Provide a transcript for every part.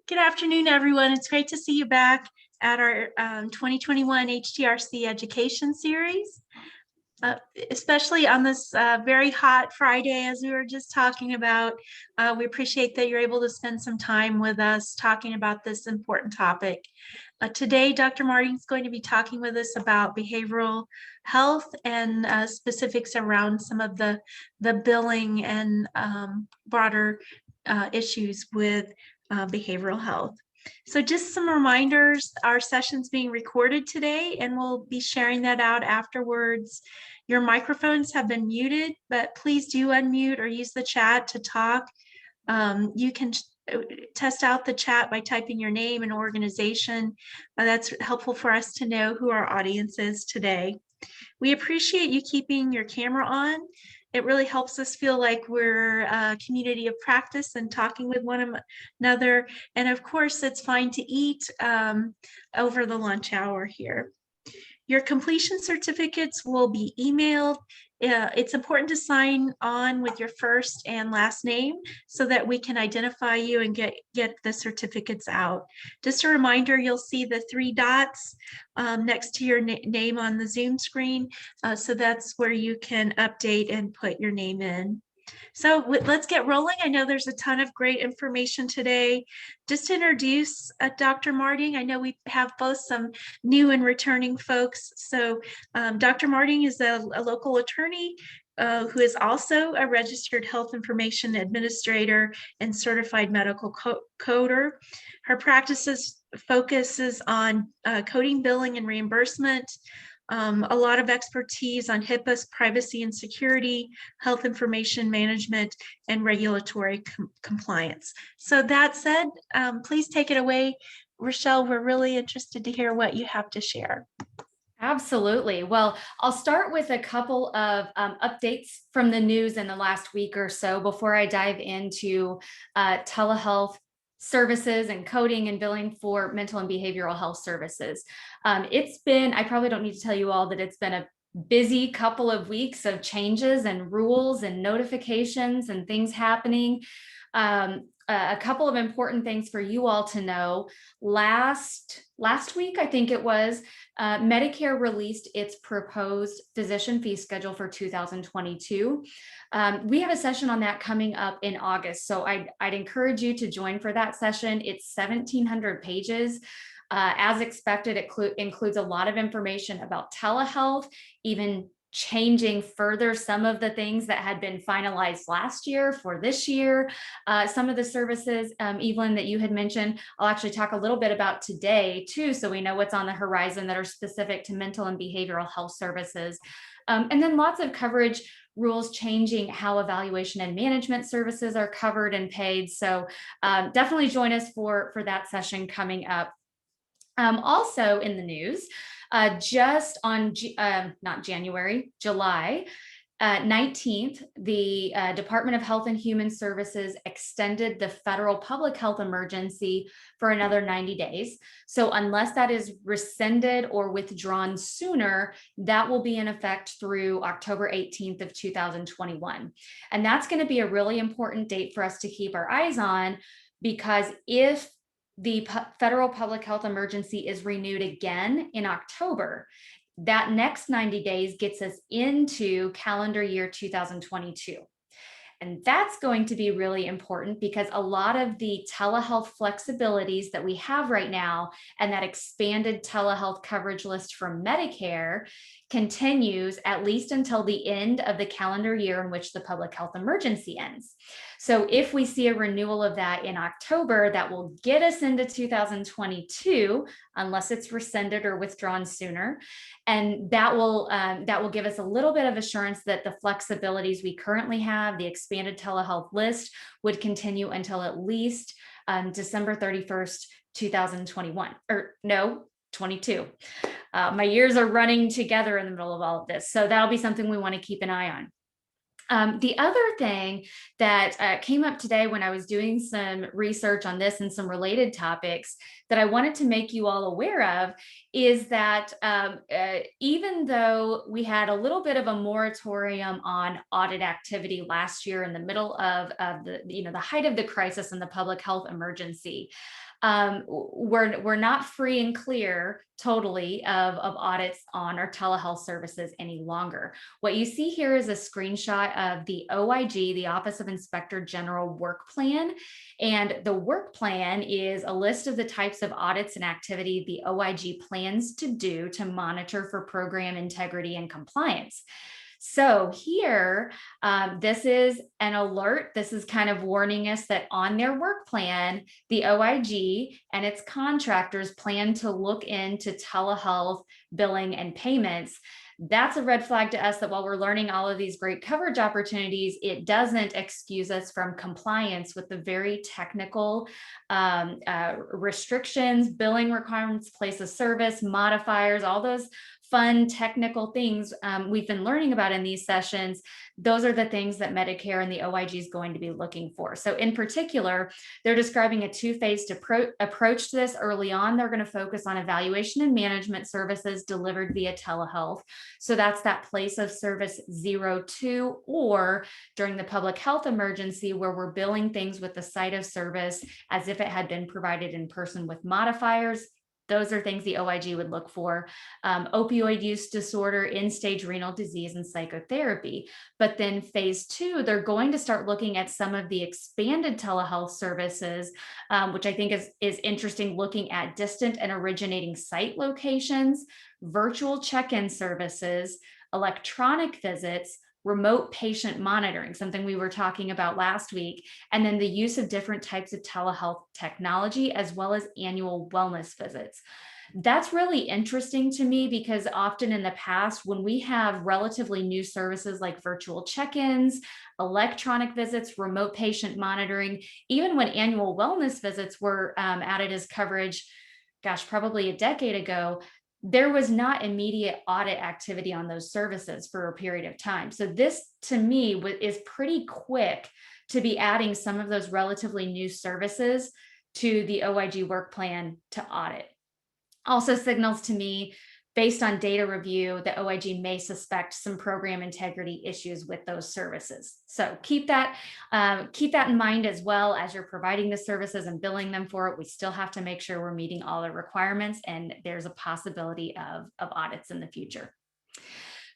Good afternoon, everyone. It's great to see you back at our 2021 HTRC education series, especially on this very hot Friday, as we were just talking about. We appreciate that you're able to spend some time with us talking about this important topic. Today, Dr. Martin is going to be talking with us about behavioral health and specifics around some of the billing and broader issues with behavioral health. So just some reminders, our session's being recorded today and we'll be sharing that out afterwards. Your microphones have been muted, but please do unmute or use the chat to talk. You can test out the chat by typing your name and organization. That's helpful for us to know who our audience is today. We appreciate you keeping your camera on. It really helps us feel like we're a community of practice and talking with one another. And of course, it's fine to eat over the lunch hour here. Your completion certificates will be emailed. It's important to sign on with your first and last name so that we can identify you and get the certificates out. Just a reminder, you'll see the 3 dots next to your name on the Zoom screen. So that's where you can update and put your name in. So let's get rolling. I know there's a ton of great information today. Just to introduce Dr. Martin, I know we have both some new and returning folks. So Dr. Martin is a local attorney who is also a registered health information administrator and certified medical coder. Her practices focuses on coding, billing, and reimbursement. A lot of expertise on HIPAA, privacy and security, health information management, and regulatory compliance. So that said, please take it away. Rochelle, we're really interested to hear what you have to share. Absolutely. Well, I'll start with a couple of updates from the news in the last week or so before I dive into telehealth services and coding and billing for mental and behavioral health services. I probably don't need to tell you all that it's been a busy couple of weeks of changes and rules and notifications and things happening. A couple of important things for you all to know. Last week, I think it was, Medicare released its proposed physician fee schedule for 2022. We have a session on that coming up in August, so I'd encourage you to join for that session. It's 1,700 pages. As expected, it includes a lot of information about telehealth, even changing further some of the things that had been finalized last year for this year. Some of the services, Evelyn, that you had mentioned, I'll actually talk a little bit about today too, so we know what's on the horizon that are specific to mental and behavioral health services. And then lots of coverage rules changing how evaluation and management services are covered and paid. So definitely join us for that session coming up. Also in the news, just on July 19th, the Department of Health and Human Services extended the federal public health emergency for another 90 days. So unless that is rescinded or withdrawn sooner, that will be in effect through October 18th of 2021. And that's going to be a really important date for us to keep our eyes on, because if the federal public health emergency is renewed again in October, that next 90 days gets us into calendar year 2022. And that's going to be really important because a lot of the telehealth flexibilities that we have right now and that expanded telehealth coverage list from Medicare continues at least until the end of the calendar year in which the public health emergency ends. So if we see a renewal of that in October, that will get us into 2022, unless it's rescinded or withdrawn sooner. And that will give us a little bit of assurance that the flexibilities we currently have, the expanded telehealth list, would continue until at least December 31st, 2021, or no, 22. My years are running together in the middle of all of this. So that'll be something we want to keep an eye on. The other thing that came up today when I was doing some research on this and some related topics that I wanted to make you all aware of is that even though we had a little bit of a moratorium on audit activity last year in the middle of the height of the crisis and the public health emergency, We're not free and clear totally of audits on our telehealth services any longer. What you see here is a screenshot of the OIG, the Office of Inspector General work plan. And the work plan is a list of the types of audits and activity the OIG plans to do to monitor for program integrity and compliance. So here, this is an alert. This is kind of warning us that on their work plan, the OIG and its contractors plan to look into telehealth billing and payments. That's a red flag to us that while we're learning all of these great coverage opportunities, it doesn't excuse us from compliance with the very technical restrictions, billing requirements, place of service, modifiers, all those fun technical things we've been learning about in these sessions. Those are the things that Medicare and the OIG is going to be looking for. So in particular, they're describing a two-phased approach to this. Early on, they're going to focus on evaluation and management services delivered via telehealth. So that's that place of service 02, or during the public health emergency where we're billing things with the site of service as if it had been provided in person with modifiers. Those are things the OIG would look for. Opioid use disorder, end-stage renal disease, and psychotherapy. But then phase 2, they're going to start looking at some of the expanded telehealth services, which I think is interesting, looking at distant and originating site locations, virtual check-in services, electronic visits, remote patient monitoring, something we were talking about last week, and then the use of different types of telehealth technology, as well as annual wellness visits. That's really interesting to me because often in the past, when we have relatively new services like virtual check-ins, electronic visits, remote patient monitoring, even when annual wellness visits were added as coverage, gosh, probably a decade ago, there was not immediate audit activity on those services for a period of time. So this, to me, is pretty quick to be adding some of those relatively new services to the OIG work plan to audit. Also signals to me, based on data review, that OIG may suspect some program integrity issues with those services. So keep that in mind as well as you're providing the services and billing them for it. We still have to make sure we're meeting all the requirements, and there's a possibility of audits in the future.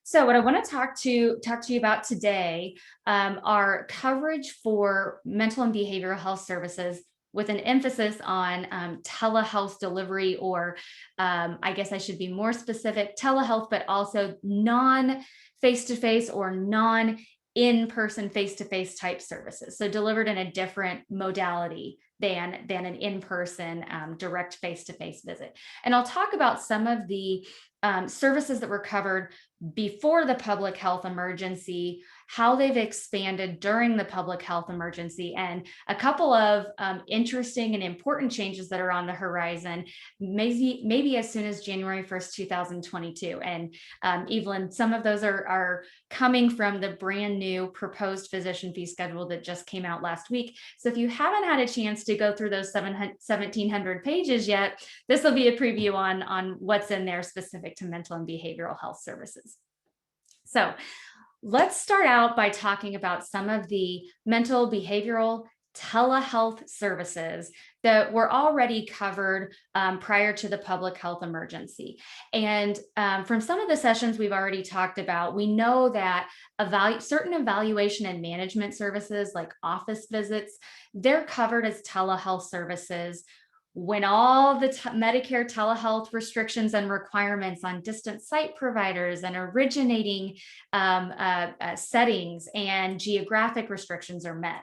So what I want to talk to you about today are coverage for mental and behavioral health services, with an emphasis on telehealth delivery, or I guess I should be more specific, telehealth, but also non-face-to-face or non-in-person face-to-face type services. So delivered in a different modality than an in-person direct face-to-face visit. And I'll talk about some of the services that were covered before the public health emergency, how they've expanded during the public health emergency, and a couple of interesting and important changes that are on the horizon, maybe as soon as January 1st, 2022. And Evelyn, some of those are coming from the brand new proposed physician fee schedule that just came out last week. So if you haven't had a chance to go through those 1,700 pages yet, this will be a preview on what's in there specific to mental and behavioral health services. So let's start out by talking about some of the mental behavioral telehealth services that were already covered prior to the public health emergency. And from some of the sessions we've already talked about, we know that certain evaluation and management services like office visits, they're covered as telehealth services when all the Medicare telehealth restrictions and requirements on distant site providers and originating settings and geographic restrictions are met.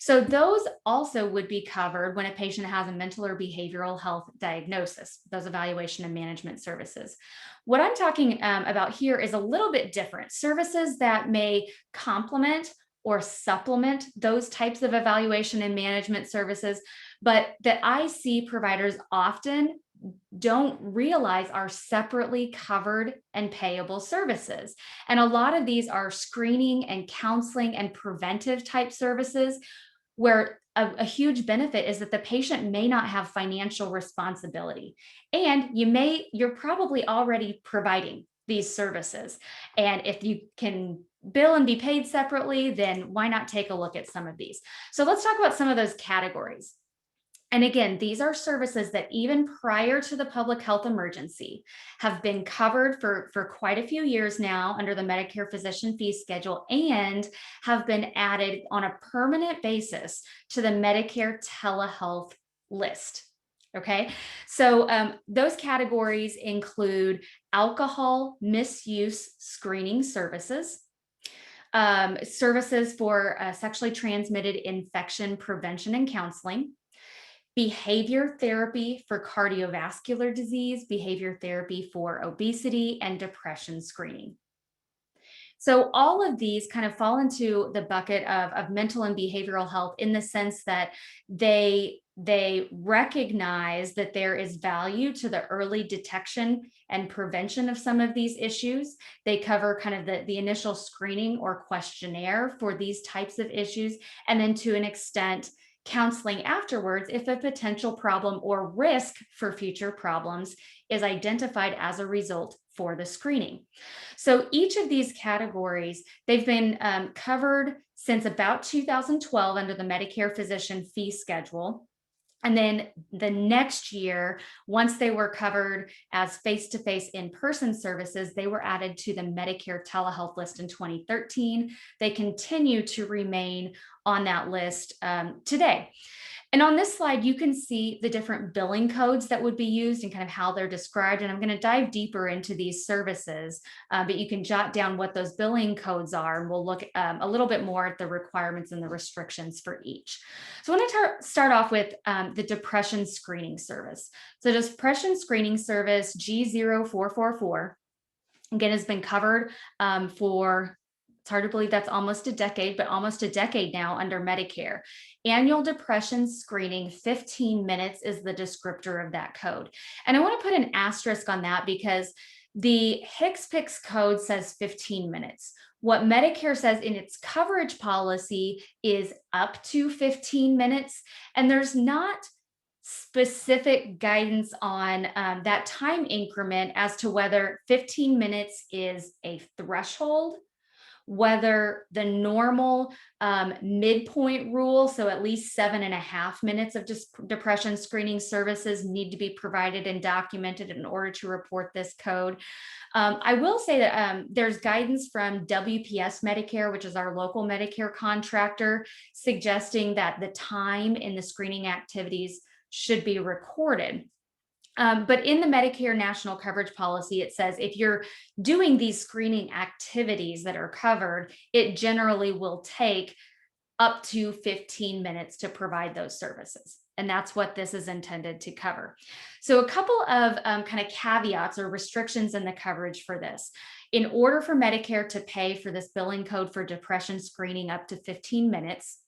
So those also would be covered when a patient has a mental or behavioral health diagnosis, those evaluation and management services. What I'm talking about here is a little bit different. Services that may complement or supplement those types of evaluation and management services, but that I see providers often don't realize are separately covered and payable services. And a lot of these are screening and counseling and preventive type services, where a huge benefit is that the patient may not have financial responsibility. And you're probably already providing these services. And if you can bill and be paid separately, then why not take a look at some of these? So let's talk about some of those categories. And again, these are services that even prior to the public health emergency have been covered for quite a few years now under the Medicare physician fee schedule and have been added on a permanent basis to the Medicare telehealth list. Okay, so those categories include alcohol misuse screening services, services for sexually transmitted infection prevention and counseling, behavior therapy for cardiovascular disease, behavior therapy for obesity, and depression screening. So all of these kind of fall into the bucket of mental and behavioral health in the sense that they recognize that there is value to the early detection and prevention of some of these issues. They cover kind of the initial screening or questionnaire for these types of issues, and then to an extent, counseling afterwards if a potential problem or risk for future problems is identified as a result for the screening. So each of these categories, they've been covered since about 2012 under the Medicare physician fee schedule. And then the next year, once they were covered as face-to-face in-person services, they were added to the Medicare telehealth list in 2013. They continue to remain on that list today. And on this slide, you can see the different billing codes that would be used and kind of how they're described. And I'm going to dive deeper into these services, but you can jot down what those billing codes are. And we'll look a little bit more at the requirements and the restrictions for each. So I want to start off with the depression screening service. So depression screening service G0444, again, has been covered for, it's hard to believe that's almost a decade, but almost a decade now under Medicare. Annual depression screening, 15 minutes is the descriptor of that code. And I want to put an asterisk on that because the HCPCS code says 15 minutes. What Medicare says in its coverage policy is up to 15 minutes, and there's not specific guidance on that time increment as to whether 15 minutes is a threshold, whether the normal midpoint rule, so at least 7.5 minutes of depression screening services need to be provided and documented in order to report this code. I will say that there's guidance from WPS Medicare, which is our local Medicare contractor, suggesting that the time in the screening activities should be recorded. But in the Medicare National Coverage Policy, it says if you're doing these screening activities that are covered, it generally will take up to 15 minutes to provide those services. And that's what this is intended to cover. So a couple of kind of caveats or restrictions in the coverage for this. In order for Medicare to pay for this billing code for depression screening up to 15 minutes,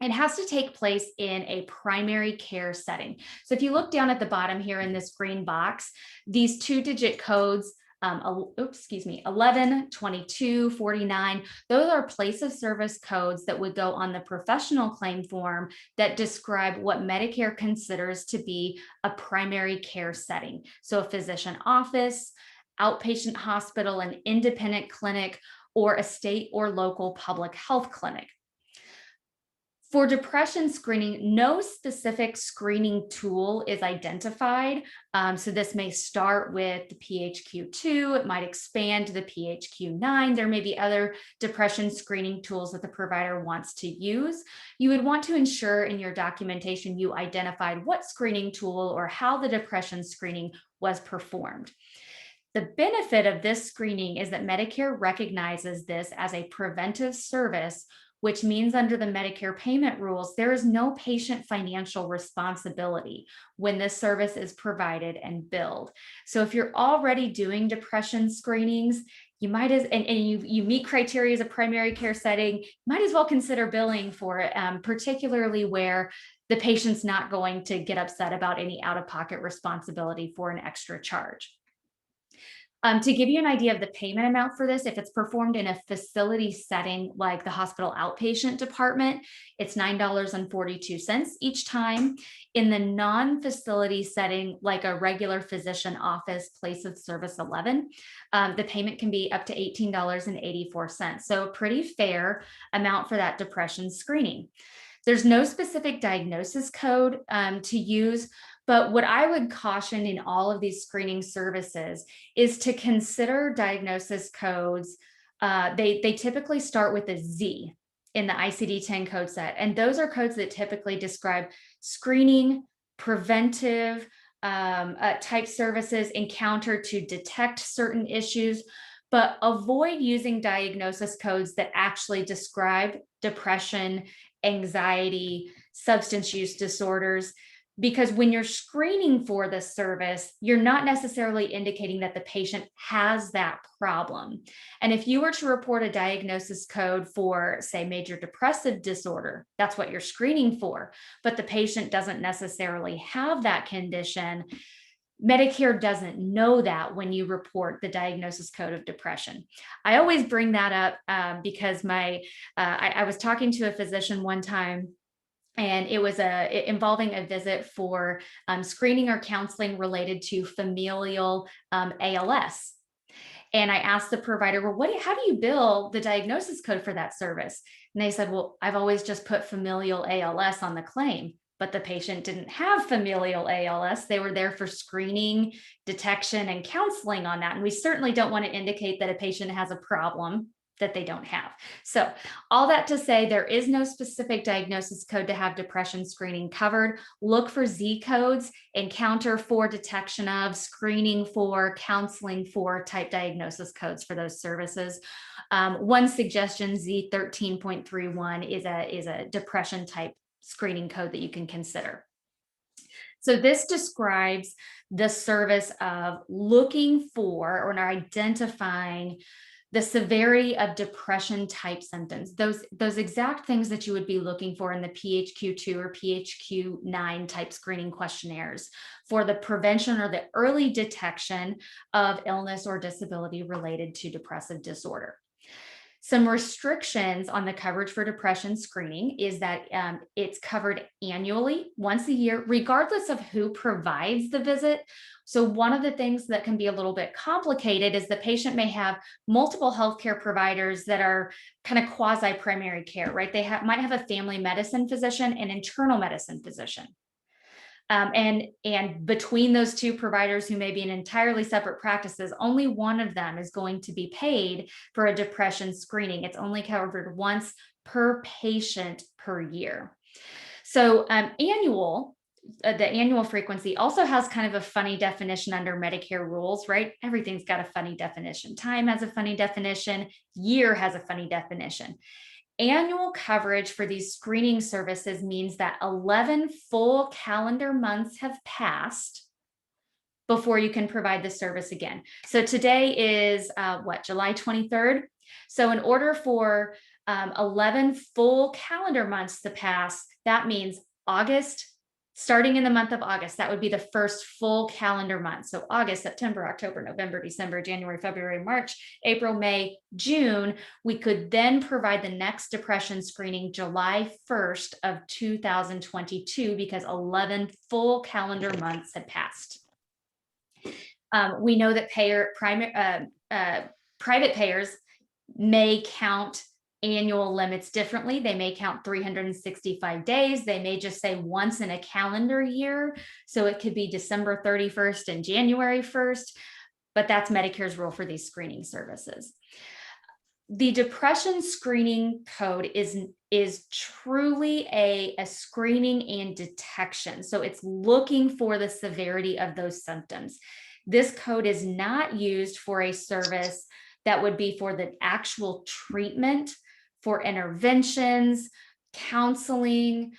it has to take place in a primary care setting. So if you look down at the bottom here in this green box, these 2-digit codes, 11, 22, 49, those are place of service codes that would go on the professional claim form that describe what Medicare considers to be a primary care setting. So a physician office, outpatient hospital, an independent clinic, or a state or local public health clinic. For depression screening, no specific screening tool is identified. So this may start with the PHQ-2, it might expand to the PHQ-9. There may be other depression screening tools that the provider wants to use. You would want to ensure in your documentation you identified what screening tool or how the depression screening was performed. The benefit of this screening is that Medicare recognizes this as a preventive service, which means under the Medicare payment rules, there is no patient financial responsibility when this service is provided and billed. So if you're already doing depression screenings, you might and you meet criteria as a primary care setting, you might as well consider billing for it, particularly where the patient's not going to get upset about any out-of-pocket responsibility for an extra charge. To give you an idea of the payment amount for this, if it's performed in a facility setting like the hospital outpatient department, it's $9.42 each time. In the non-facility setting, like a regular physician office, place of service 11, the payment can be up to $18.84. So a pretty fair amount for that depression screening. There's no specific diagnosis code to use, but what I would caution in all of these screening services is to consider diagnosis codes. They typically start with a Z in the ICD-10 code set, and those are codes that typically describe screening, preventive type services, encounter to detect certain issues, but avoid using diagnosis codes that actually describe depression, anxiety, substance use disorders, because when you're screening for the service, you're not necessarily indicating that the patient has that problem. And if you were to report a diagnosis code for, say, major depressive disorder, that's what you're screening for, but the patient doesn't necessarily have that condition, Medicare doesn't know that when you report the diagnosis code of depression. I always bring that up because I was talking to a physician one time, and it was involving a visit for screening or counseling related to familial ALS. And I asked the provider, well, how do you bill the diagnosis code for that service? And they said, well, I've always just put familial ALS on the claim, but the patient didn't have familial ALS. They were there for screening, detection, and counseling on that. And we certainly don't want to indicate that a patient has a problem that they don't have. So all that to say, there is no specific diagnosis code to have depression screening covered. Look for Z codes, encounter for, detection of, screening for, counseling for type diagnosis codes for those services. One suggestion, Z13.31, is a depression type screening code that you can consider. So this describes the service of looking for or identifying the severity of depression type symptoms, those exact things that you would be looking for in the PHQ-2 or PHQ-9 type screening questionnaires for the prevention or the early detection of illness or disability related to depressive disorder. Some restrictions on the coverage for depression screening is that it's covered annually, once a year, regardless of who provides the visit. So one of the things that can be a little bit complicated is the patient may have multiple healthcare providers that are kind of quasi-primary care, right? They might have a family medicine physician and internal medicine physician. And between those two providers, who may be in entirely separate practices, only one of them is going to be paid for a depression screening. It's only covered once per patient per year. So the annual frequency also has kind of a funny definition under Medicare rules, right? Everything's got a funny definition. Time has a funny definition. Year has a funny definition. Annual coverage for these screening services means that 11 full calendar months have passed before you can provide the service again. So today is July 23rd. So in order for 11 full calendar months to pass, that means August, starting in the month of August, that would be the first full calendar month. So August, September, October, November, December, January, February, March, April, May, June. We could then provide the next depression screening July 1st of 2022 because 11 full calendar months had passed. We know that private payers may count annual limits differently. They may count 365 days. They may just say once in a calendar year. So it could be December 31st and January 1st, but that's Medicare's rule for these screening services. The depression screening code is truly a screening and detection. So it's looking for the severity of those symptoms. This code is not used for a service that would be for the actual treatment, for interventions, counseling,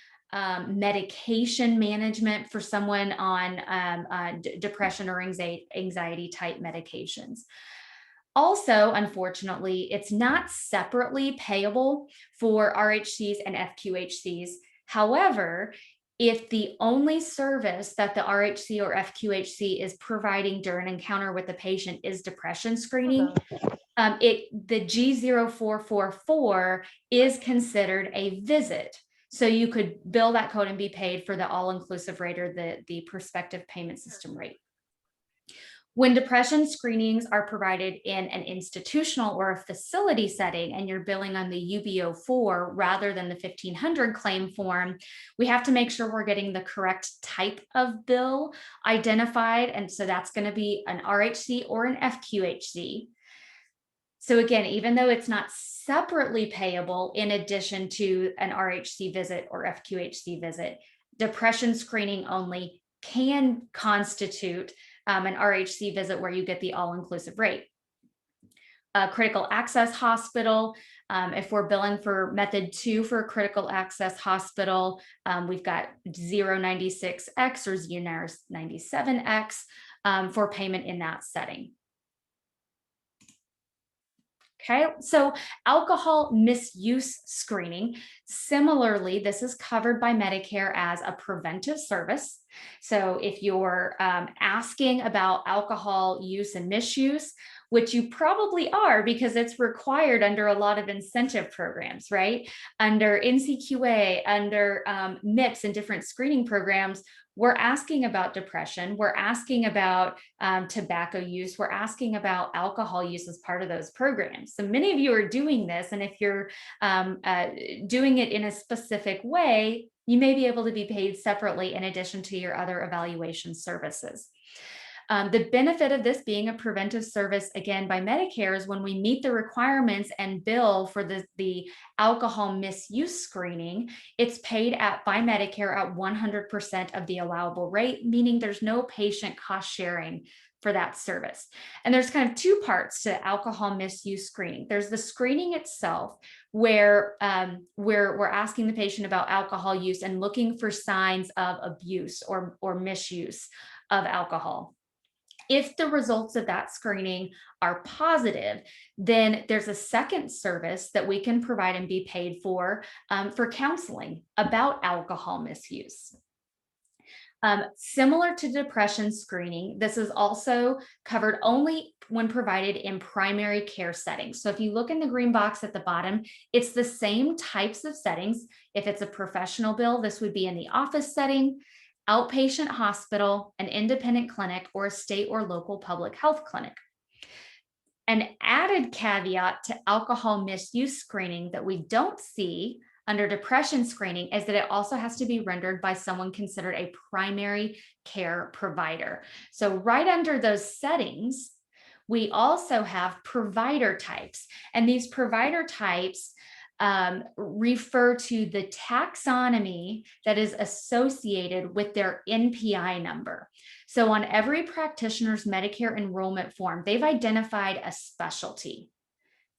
medication management for someone on depression or anxiety type medications. Also, unfortunately, it's not separately payable for RHCs and FQHCs. However, if the only service that the RHC or FQHC is providing during an encounter with the patient is depression screening, the G0444 is considered a visit. So you could bill that code and be paid for the all-inclusive rate or the prospective payment system rate. When depression screenings are provided in an institutional or a facility setting, and you're billing on the UB04 rather than the 1500 claim form, we have to make sure we're getting the correct type of bill identified. And so that's going to be an RHC or an FQHC. So again, even though it's not separately payable in addition to an RHC visit or FQHC visit, depression screening only can constitute an RHC visit where you get the all-inclusive rate. A critical access hospital, if we're billing for method 2 for a critical access hospital, we've got 096X or 097X for payment in that setting. Okay, so alcohol misuse screening, similarly, this is covered by Medicare as a preventive service. So if you're asking about alcohol use and misuse, which you probably are because it's required under a lot of incentive programs, right? Under NCQA, under MIPS and different screening programs, we're asking about depression, we're asking about tobacco use, we're asking about alcohol use as part of those programs. So many of you are doing this, and if you're doing it in a specific way, you may be able to be paid separately in addition to your other evaluation services. The benefit of this being a preventive service, again, by Medicare, is when we meet the requirements and bill for the alcohol misuse screening, it's paid by Medicare at 100% of the allowable rate, meaning there's no patient cost sharing for that service. And there's kind of two parts to alcohol misuse screening. There's the screening itself, where we're asking the patient about alcohol use and looking for signs of abuse or misuse of alcohol. If the results of that screening are positive, then there's a second service that we can provide and be paid for counseling about alcohol misuse. Similar to depression screening, this is also covered only when provided in primary care settings. So if you look in the green box at the bottom, it's the same types of settings. If it's a professional bill, this would be in the office setting, outpatient hospital, an independent clinic, or a state or local public health clinic. An added caveat to alcohol misuse screening that we don't see under depression screening is that it also has to be rendered by someone considered a primary care provider. So right under those settings, we also have provider types, and these provider types refer to the taxonomy that is associated with their NPI number. So on every practitioner's Medicare enrollment form, they've identified a specialty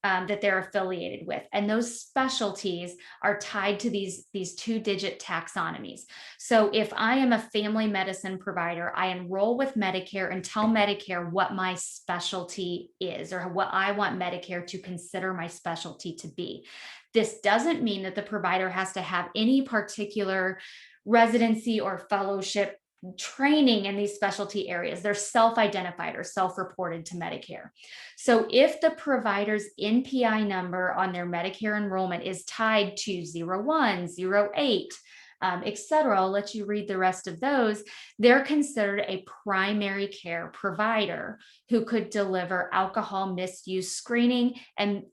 that they're affiliated with. And those specialties are tied to these 2-digit taxonomies. So if I am a family medicine provider, I enroll with Medicare and tell Medicare what my specialty is, or what I want Medicare to consider my specialty to be. This doesn't mean that the provider has to have any particular residency or fellowship training in these specialty areas. They're self-identified or self-reported to Medicare. So if the provider's NPI number on their Medicare enrollment is tied to 01, 08, etc., I'll let you read the rest of those, they're considered a primary care provider who could deliver alcohol misuse screening and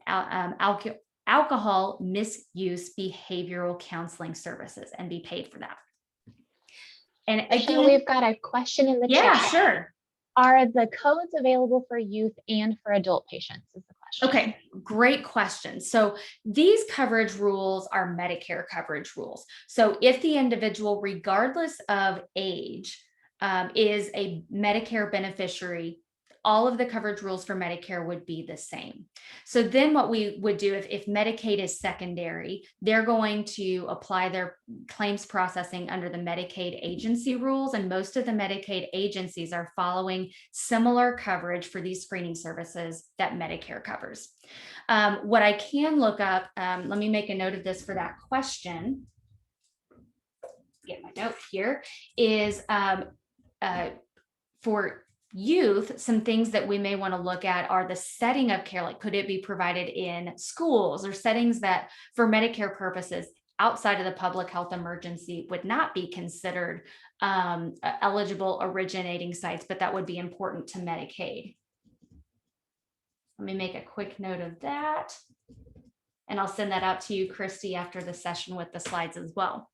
alcohol misuse behavioral counseling services and be paid for that. And again, we've got a question in the chat. Yeah, sure. Are the codes available for youth and for adult patients is the question. Okay, great question. So these coverage rules are Medicare coverage rules. So if the individual, regardless of age, is a Medicare beneficiary, all of the coverage rules for Medicare would be the same. So then what we would do if Medicaid is secondary, they're going to apply their claims processing under the Medicaid agency rules. And most of the Medicaid agencies are following similar coverage for these screening services that Medicare covers. What I can look up, let me make a note of this for that question. Get my note here, is for youth, some things that we may want to look at are the setting of care. Like, could it be provided in schools or settings that for Medicare purposes outside of the public health emergency would not be considered eligible originating sites, but that would be important to Medicaid. Let me make a quick note of that. And I'll send that out to you, Christy, after the session with the slides as well.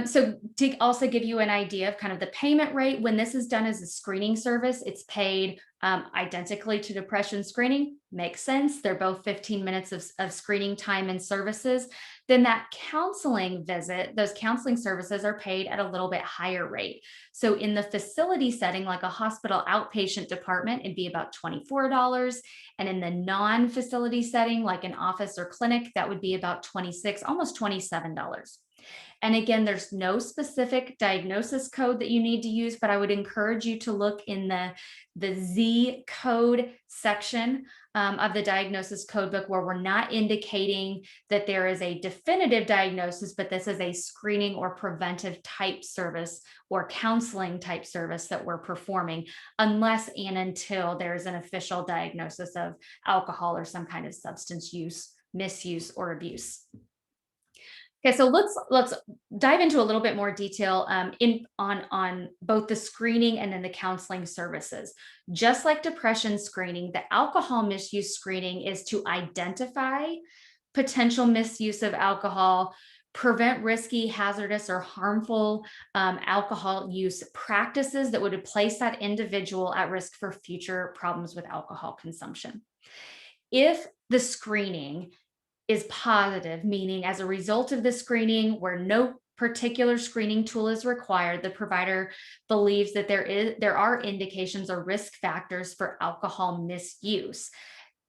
So to also give you an idea of kind of the payment rate, when this is done as a screening service, it's paid identically to depression screening. Makes sense. They're both 15 minutes of screening time and services. Then that counseling visit, those counseling services are paid at a little bit higher rate. So in the facility setting, like a hospital outpatient department, it'd be about $24. And in the non-facility setting, like an office or clinic, that would be about $26, almost $27. And again, there's no specific diagnosis code that you need to use, but I would encourage you to look in the Z code section of the diagnosis code book, where we're not indicating that there is a definitive diagnosis, but this is a screening or preventive type service or counseling type service that we're performing, unless and until there's an official diagnosis of alcohol or some kind of substance use, misuse, or abuse. Okay, so let's dive into a little bit more detail on both the screening and then the counseling services. Just like depression screening, the alcohol misuse screening is to identify potential misuse of alcohol, prevent risky, hazardous, or harmful alcohol use practices that would place that individual at risk for future problems with alcohol consumption. If the screening is positive, meaning as a result of the screening where no particular screening tool is required, the provider believes that there are indications or risk factors for alcohol misuse.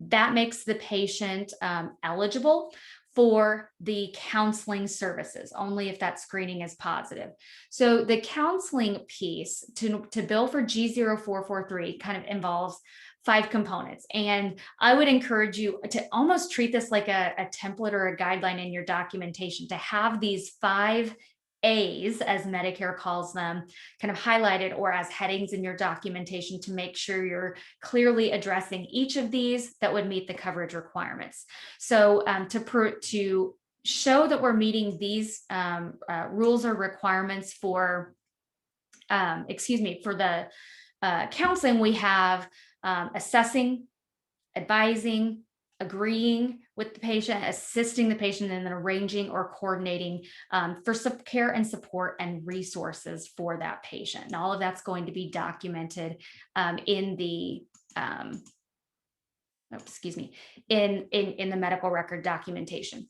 That makes the patient eligible for the counseling services, only if that screening is positive. So the counseling piece to bill for G0443 kind of involves 5 components. And I would encourage you to almost treat this like a template or a guideline in your documentation, to have these 5 A's, as Medicare calls them, kind of highlighted or as headings in your documentation to make sure you're clearly addressing each of these that would meet the coverage requirements. So to show that we're meeting these rules or requirements for, for the counseling, we have assessing, advising, agreeing with the patient, assisting the patient, and then arranging or coordinating for care and support and resources for that patient. And all of that's going to be documented in the in the medical record documentation.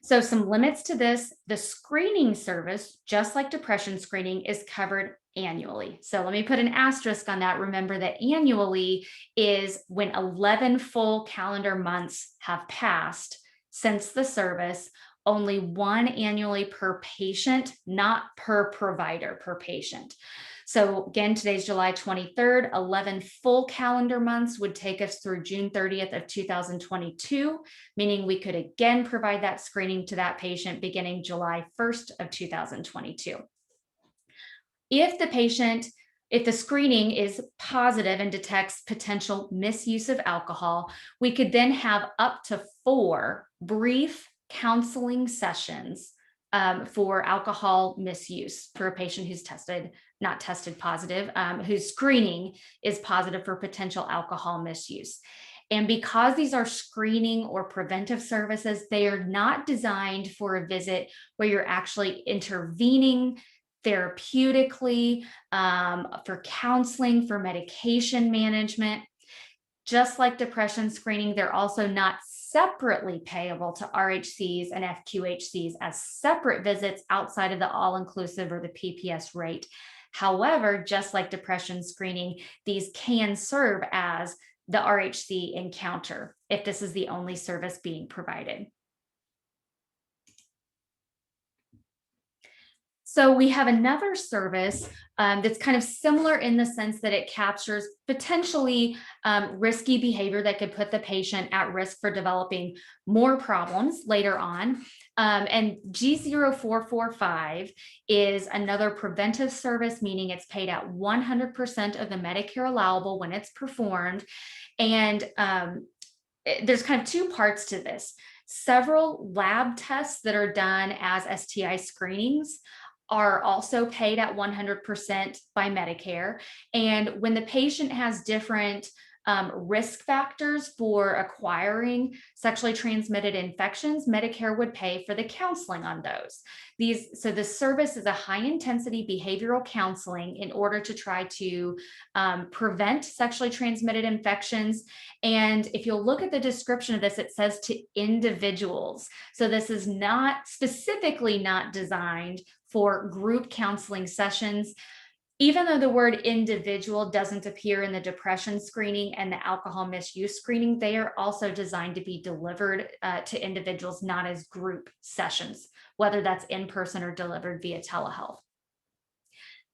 So some limits to this: the screening service, just like depression screening, is covered annually. So let me put an asterisk on that. Remember that annually is when 11 full calendar months have passed since the service, only 1 annually per patient, not per provider, per patient. So again, today's July 23rd, 11 full calendar months would take us through June 30th of 2022, meaning we could again provide that screening to that patient beginning July 1st of 2022. If the screening is positive and detects potential misuse of alcohol, we could then have up to 4 brief counseling sessions for alcohol misuse for a patient who's not tested positive, whose screening is positive for potential alcohol misuse. And because these are screening or preventive services, they are not designed for a visit where you're actually intervening therapeutically, for counseling, for medication management. Just like depression screening, they're also not separately payable to RHCs and FQHCs as separate visits outside of the all-inclusive or the PPS rate. However, just like depression screening, these can serve as the RHC encounter if this is the only service being provided. So we have another service that's kind of similar in the sense that it captures potentially risky behavior that could put the patient at risk for developing more problems later on. And G0445 is another preventive service, meaning it's paid at 100% of the Medicare allowable when it's performed. And there's kind of 2 parts to this. Several lab tests that are done as STI screenings are also paid at 100% by Medicare. And when the patient has different risk factors for acquiring sexually transmitted infections, Medicare would pay for the counseling on those. So the service is a high intensity behavioral counseling in order to try to prevent sexually transmitted infections. And if you'll look at the description of this, it says to individuals. So this is not specifically not designed for group counseling sessions. Even though the word individual doesn't appear in the depression screening and the alcohol misuse screening, they are also designed to be delivered to individuals, not as group sessions, whether that's in person or delivered via telehealth.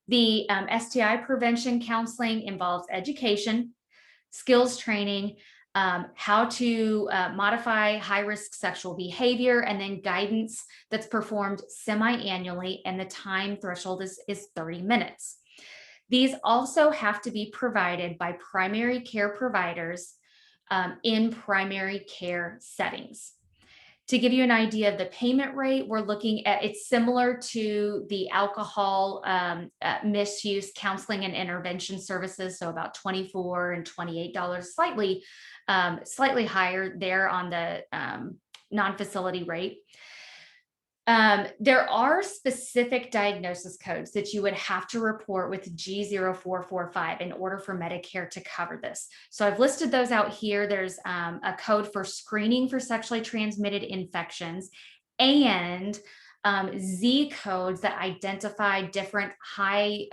The STI prevention counseling involves education, skills training, how to modify high-risk sexual behavior, and then guidance that's performed semi-annually, and the time threshold is 30 minutes. These also have to be provided by primary care providers in primary care settings. To give you an idea of the payment rate, we're looking at, it's similar to the alcohol misuse counseling and intervention services, so about $24 and $28, slightly higher there on the non-facility rate. There are specific diagnosis codes that you would have to report with G0445 in order for Medicare to cover this. So I've listed those out here. There's a code for screening for sexually transmitted infections and Z codes that identify different high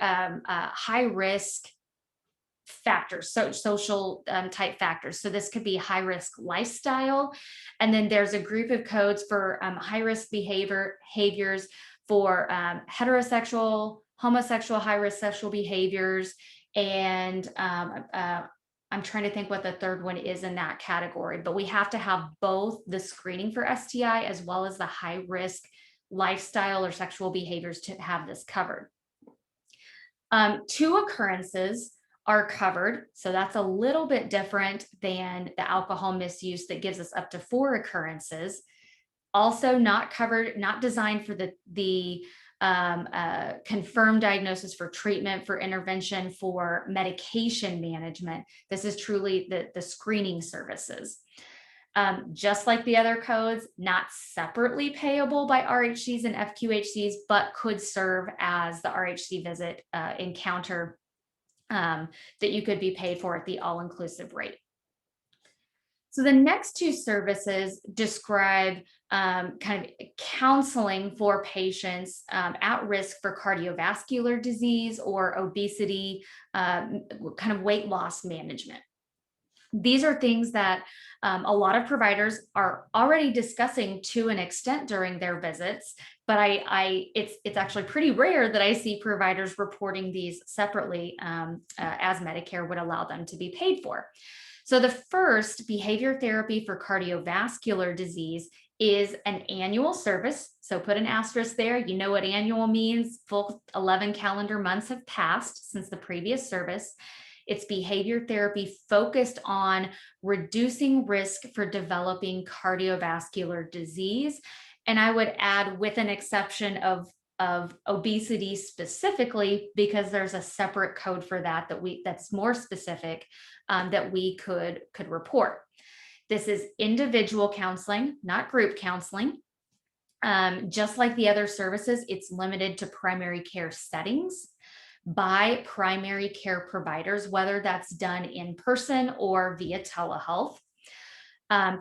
risk factors, so social type factors. So this could be high risk lifestyle. And then there's a group of codes for high risk behaviors for heterosexual, homosexual, high risk sexual behaviors. And I'm trying to think what the third one is in that category, but we have to have both the screening for STI as well as the high risk lifestyle or sexual behaviors to have this covered. 2 occurrences are covered. So that's a little bit different than the alcohol misuse that gives us up to 4 occurrences. Also not covered, not designed for the confirmed diagnosis for treatment, for intervention, for medication management. This is truly the screening services. Just like the other codes, not separately payable by RHCs and FQHCs, but could serve as the RHC visit encounter that you could be paid for at the all-inclusive rate. So the next 2 services describe kind of counseling for patients at risk for cardiovascular disease or obesity, kind of weight loss management. These are things that a lot of providers are already discussing to an extent during their visits, but it's actually pretty rare that I see providers reporting these separately as Medicare would allow them to be paid for. So the first, behavior therapy for cardiovascular disease, is an annual service. So put an asterisk there. You know what annual means. Full 11 calendar months have passed since the previous service. It's behavior therapy focused on reducing risk for developing cardiovascular disease. And I would add, with an exception of obesity specifically, because there's a separate code for that that's more specific that we could report. This is individual counseling, not group counseling. Just like the other services, it's limited to primary care settings by primary care providers, whether that's done in person or via telehealth.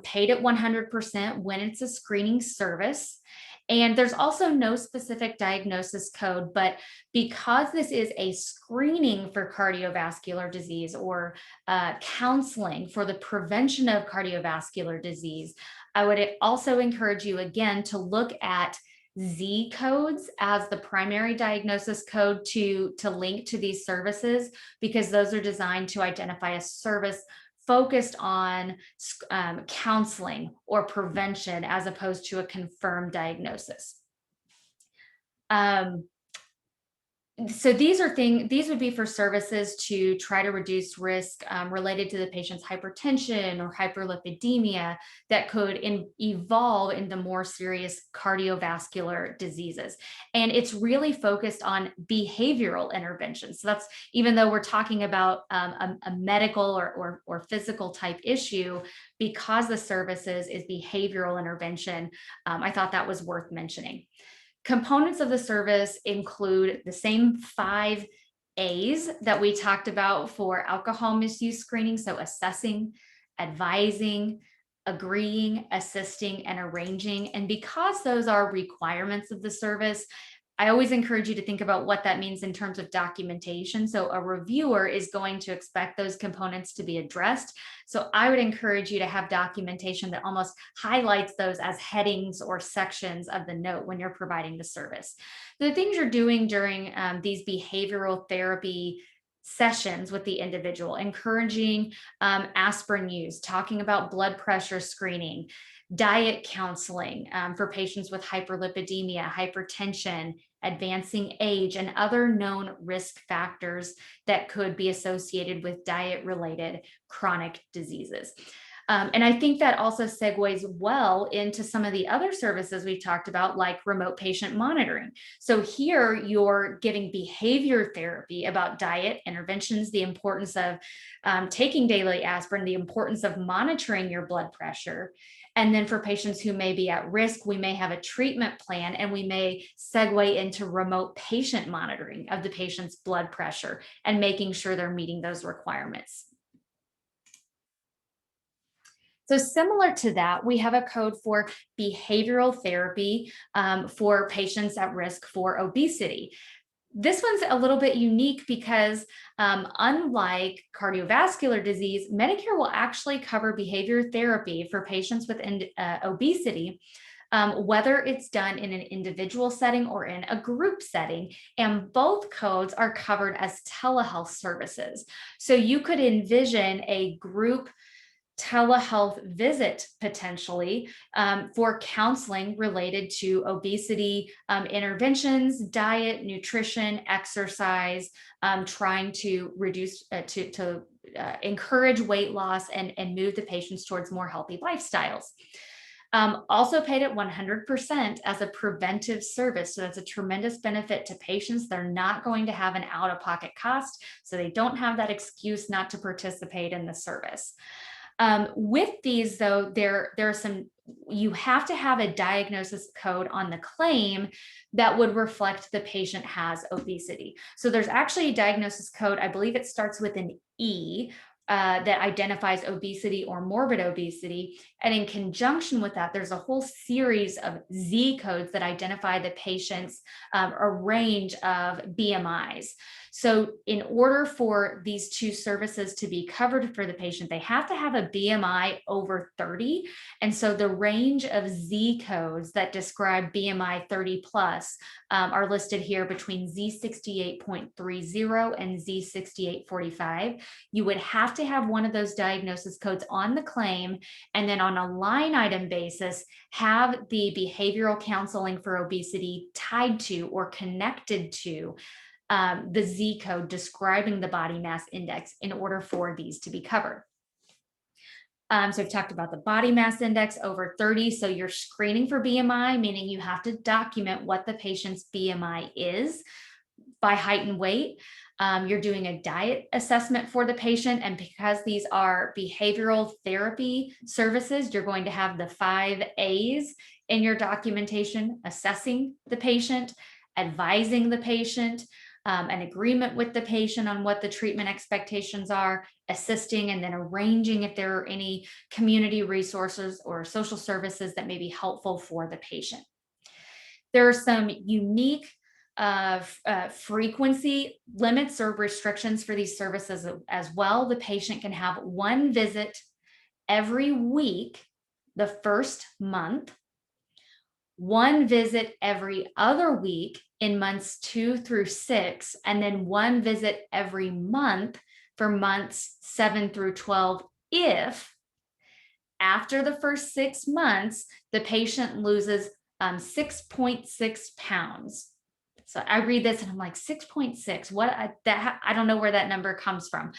Paid at 100% when it's a screening service. And there's also no specific diagnosis code, but because this is a screening for cardiovascular disease or counseling for the prevention of cardiovascular disease, I would also encourage you again to look at Z codes as the primary diagnosis code to link to these services, because those are designed to identify a service focused on counseling or prevention as opposed to a confirmed diagnosis. So these would be for services to try to reduce risk related to the patient's hypertension or hyperlipidemia that could evolve into more serious cardiovascular diseases. And it's really focused on behavioral interventions. So that's, even though we're talking about a medical or physical type issue, because the services is behavioral intervention, I thought that was worth mentioning. Components of the service include the same 5 A's that we talked about for alcohol misuse screening. So assessing, advising, agreeing, assisting, and arranging. And because those are requirements of the service, I always encourage you to think about what that means in terms of documentation. So a reviewer is going to expect those components to be addressed. So I would encourage you to have documentation that almost highlights those as headings or sections of the note when you're providing the service. The things you're doing during these behavioral therapy sessions with the individual, encouraging aspirin use, talking about blood pressure screening, diet counseling for patients with hyperlipidemia, hypertension, advancing age, and other known risk factors that could be associated with diet-related chronic diseases. And I think that also segues well into some of the other services we've talked about, like remote patient monitoring. So here you're giving behavior therapy about diet interventions, the importance of taking daily aspirin, the importance of monitoring your blood pressure. And then for patients who may be at risk, we may have a treatment plan, and we may segue into remote patient monitoring of the patient's blood pressure and making sure they're meeting those requirements. So similar to that, we have a code for behavioral therapy for patients at risk for obesity. This one's a little bit unique because unlike cardiovascular disease, Medicare will actually cover behavior therapy for patients with obesity, whether it's done in an individual setting or in a group setting. And both codes are covered as telehealth services. So you could envision a group telehealth visit potentially for counseling related to obesity interventions, diet, nutrition, exercise, trying to reduce, to encourage weight loss and move the patients towards more healthy lifestyles. Also paid at 100% as a preventive service. So that's a tremendous benefit to patients. They're not going to have an out-of-pocket cost, so they don't have that excuse not to participate in the service. With these, though, there are some, you have to have a diagnosis code on the claim that would reflect the patient has obesity. So there's actually a diagnosis code, I believe it starts with an E, that identifies obesity or morbid obesity. And in conjunction with that, there's a whole series of Z codes that identify the patient's a range of BMIs. So in order for these two services to be covered for the patient, they have to have a BMI over 30. And so the range of Z codes that describe BMI 30 plus are listed here between Z68.30 and Z68.45. You would have to have one of those diagnosis codes on the claim, and then on a line item basis, have the behavioral counseling for obesity tied to or connected to the Z code describing the body mass index in order for these to be covered. So I've talked about the body mass index over 30. So you're screening for BMI, meaning you have to document what the patient's BMI is by height and weight. You're doing a diet assessment for the patient. And because these are behavioral therapy services, you're going to have the 5 A's in your documentation: assessing the patient, advising the patient, an agreement with the patient on what the treatment expectations are, assisting, and then arranging if there are any community resources or social services that may be helpful for the patient. There are some unique frequency limits or restrictions for these services as well. The patient can have 1 visit every week the first month, 1 visit every other week in months 2 through 6, and then 1 visit every month for months 7 through 12 if after the first 6 months the patient loses 6.6 pounds. So I read this and I'm like 6.6, I don't know where that number comes from.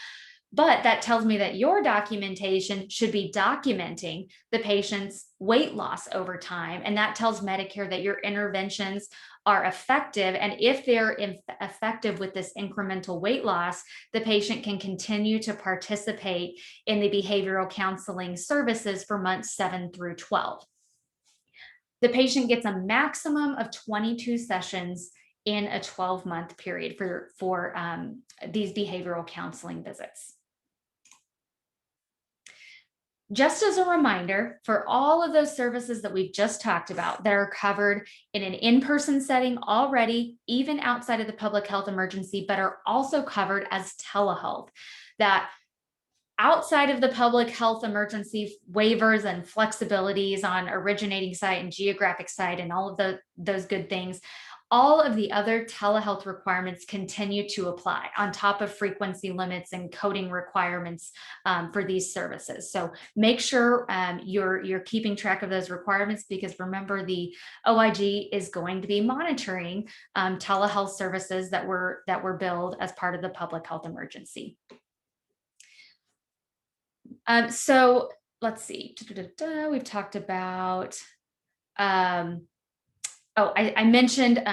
But that tells me that your documentation should be documenting the patient's weight loss over time. And that tells Medicare that your interventions are effective. And if they're effective with this incremental weight loss, the patient can continue to participate in the behavioral counseling services for months 7 through 12. The patient gets a maximum of 22 sessions in a 12-month period for these behavioral counseling visits. Just as a reminder, for all of those services that we've just talked about that are covered in an in-person setting already, even outside of the public health emergency, but are also covered as telehealth, that outside of the public health emergency waivers and flexibilities on originating site and geographic site and all of those good things, all of the other telehealth requirements continue to apply on top of frequency limits and coding requirements for these services. So make sure you're keeping track of those requirements, because remember, the OIG is going to be monitoring telehealth services that were billed as part of the public health emergency. So let's see, we've talked about, I mentioned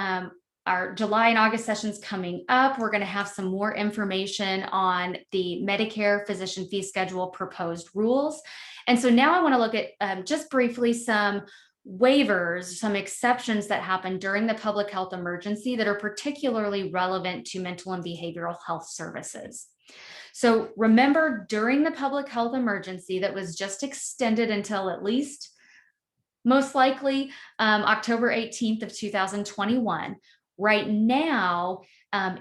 our July and August sessions coming up. We're going to have some more information on the Medicare physician fee schedule proposed rules. And so now I want to look at just briefly some waivers, some exceptions that happen during the public health emergency that are particularly relevant to mental and behavioral health services. So remember, during the public health emergency that was just extended until at least most likely October 18th of 2021. Right now,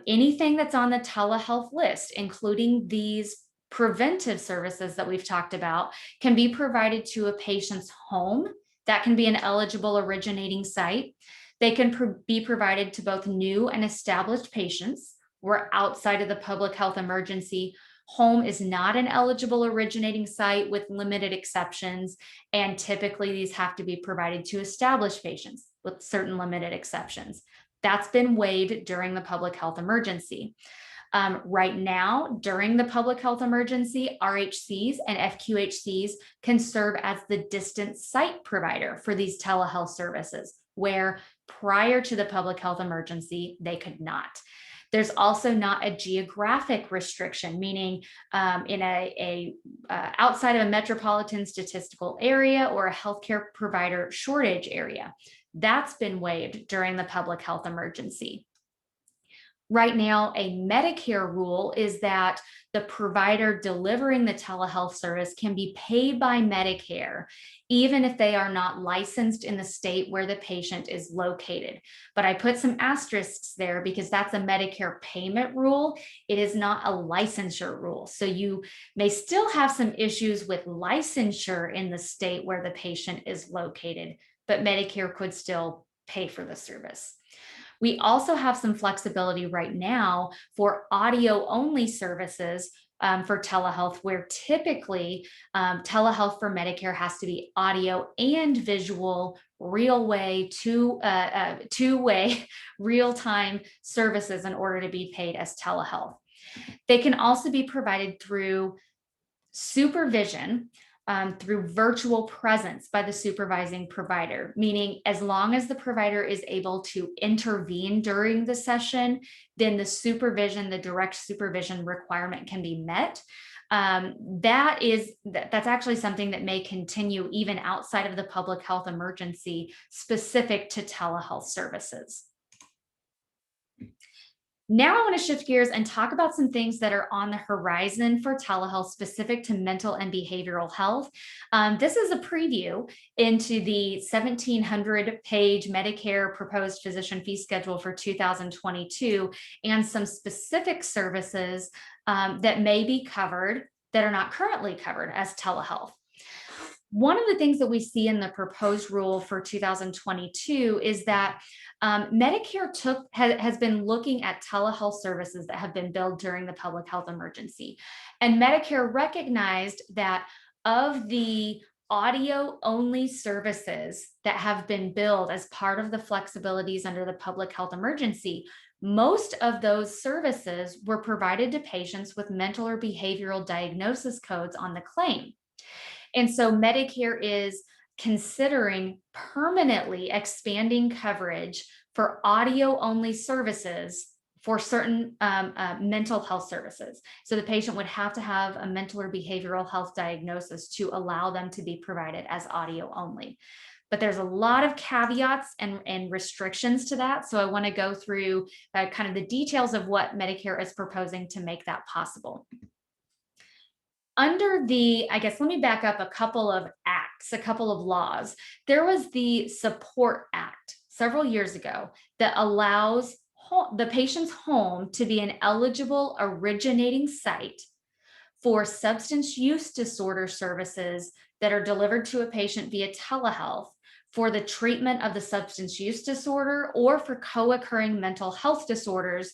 anything that's on the telehealth list, including these preventive services that we've talked about, can be provided to a patient's home. That can be an eligible originating site. They can be provided to both new and established patients. We're outside of the public health emergency. Home is not an eligible originating site, with limited exceptions, and typically these have to be provided to established patients with certain limited exceptions. That's been waived during the public health emergency. Right now, during the public health emergency, RHCs and FQHCs can serve as the distant site provider for these telehealth services, where prior to the public health emergency, they could not. There's also not a geographic restriction, meaning in outside of a metropolitan statistical area or a healthcare provider shortage area. That's been waived during the public health emergency. Right now, a Medicare rule is that the provider delivering the telehealth service can be paid by Medicare, even if they are not licensed in the state where the patient is located. But I put some asterisks there because that's a Medicare payment rule. It is not a licensure rule. So you may still have some issues with licensure in the state where the patient is located, but Medicare could still pay for the service. We also have some flexibility right now for audio-only services for telehealth, where typically telehealth for Medicare has to be audio and visual, two-way, real-time services in order to be paid as telehealth. They can also be provided through supervision, through virtual presence by the supervising provider, meaning as long as the provider is able to intervene during the session, then the direct supervision requirement can be met. That's actually something that may continue even outside of the public health emergency, specific to telehealth services. Now I want to shift gears and talk about some things that are on the horizon for telehealth specific to mental and behavioral health. This is a preview into the 1,700-page Medicare proposed physician fee schedule for 2022 and some specific services that may be covered that are not currently covered as telehealth. One of the things that we see in the proposed rule for 2022 is that Medicare has been looking at telehealth services that have been billed during the public health emergency. And Medicare recognized that of the audio-only services that have been billed as part of the flexibilities under the public health emergency, most of those services were provided to patients with mental or behavioral diagnosis codes on the claim. And so Medicare is considering permanently expanding coverage for audio-only services for certain mental health services. So the patient would have to have a mental or behavioral health diagnosis to allow them to be provided as audio only. But there's a lot of caveats and restrictions to that. So I want to go through kind of the details of what Medicare is proposing to make that possible. Under the, I guess, let me back up a couple of acts, a couple of laws. There was the Support Act several years ago that allows the patient's home to be an eligible originating site for substance use disorder services that are delivered to a patient via telehealth for the treatment of the substance use disorder or for co-occurring mental health disorders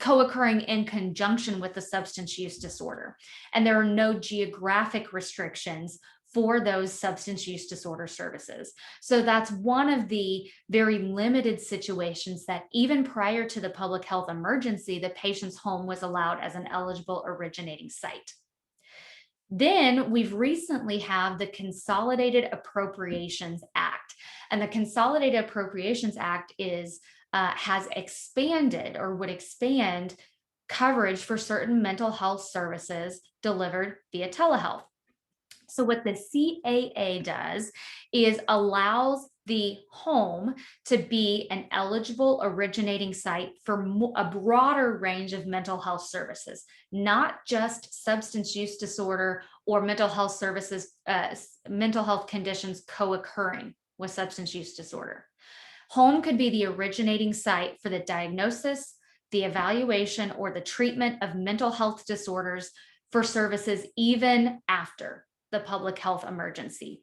co-occurring in conjunction with the substance use disorder. And there are no geographic restrictions for those substance use disorder services. So that's one of the very limited situations that even prior to the public health emergency, the patient's home was allowed as an eligible originating site. Then we've recently have the Consolidated Appropriations Act, and the Consolidated Appropriations Act is has expanded or would expand coverage for certain mental health services delivered via telehealth. So what the CAA does is allows the home to be an eligible originating site for a broader range of mental health services, not just substance use disorder or mental health services, mental health conditions co-occurring with substance use disorder. Home could be the originating site for the diagnosis, the evaluation, or the treatment of mental health disorders for services even after the public health emergency.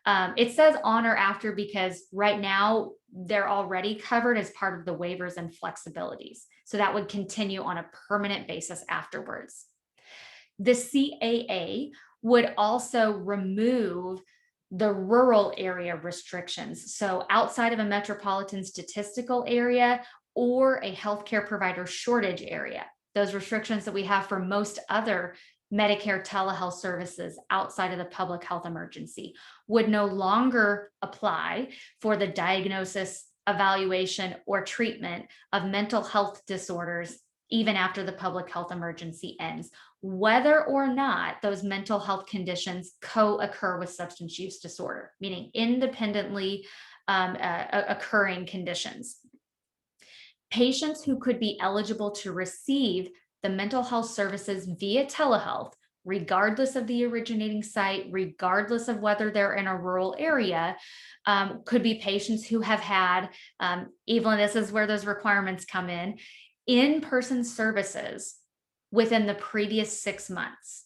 It says on or after because right now they're already covered as part of the waivers and flexibilities. So that would continue on a permanent basis afterwards. The CAA would also remove the rural area restrictions. So outside of a metropolitan statistical area or a healthcare provider shortage area, those restrictions that we have for most other Medicare telehealth services outside of the public health emergency would no longer apply for the diagnosis, evaluation, or treatment of mental health disorders even after the public health emergency ends, whether or not those mental health conditions co-occur with substance use disorder, meaning independently occurring conditions. Patients who could be eligible to receive the mental health services via telehealth, regardless of the originating site, regardless of whether they're in a rural area, could be patients who have had, Evelyn, this is where those requirements come in-person services within the previous 6 months.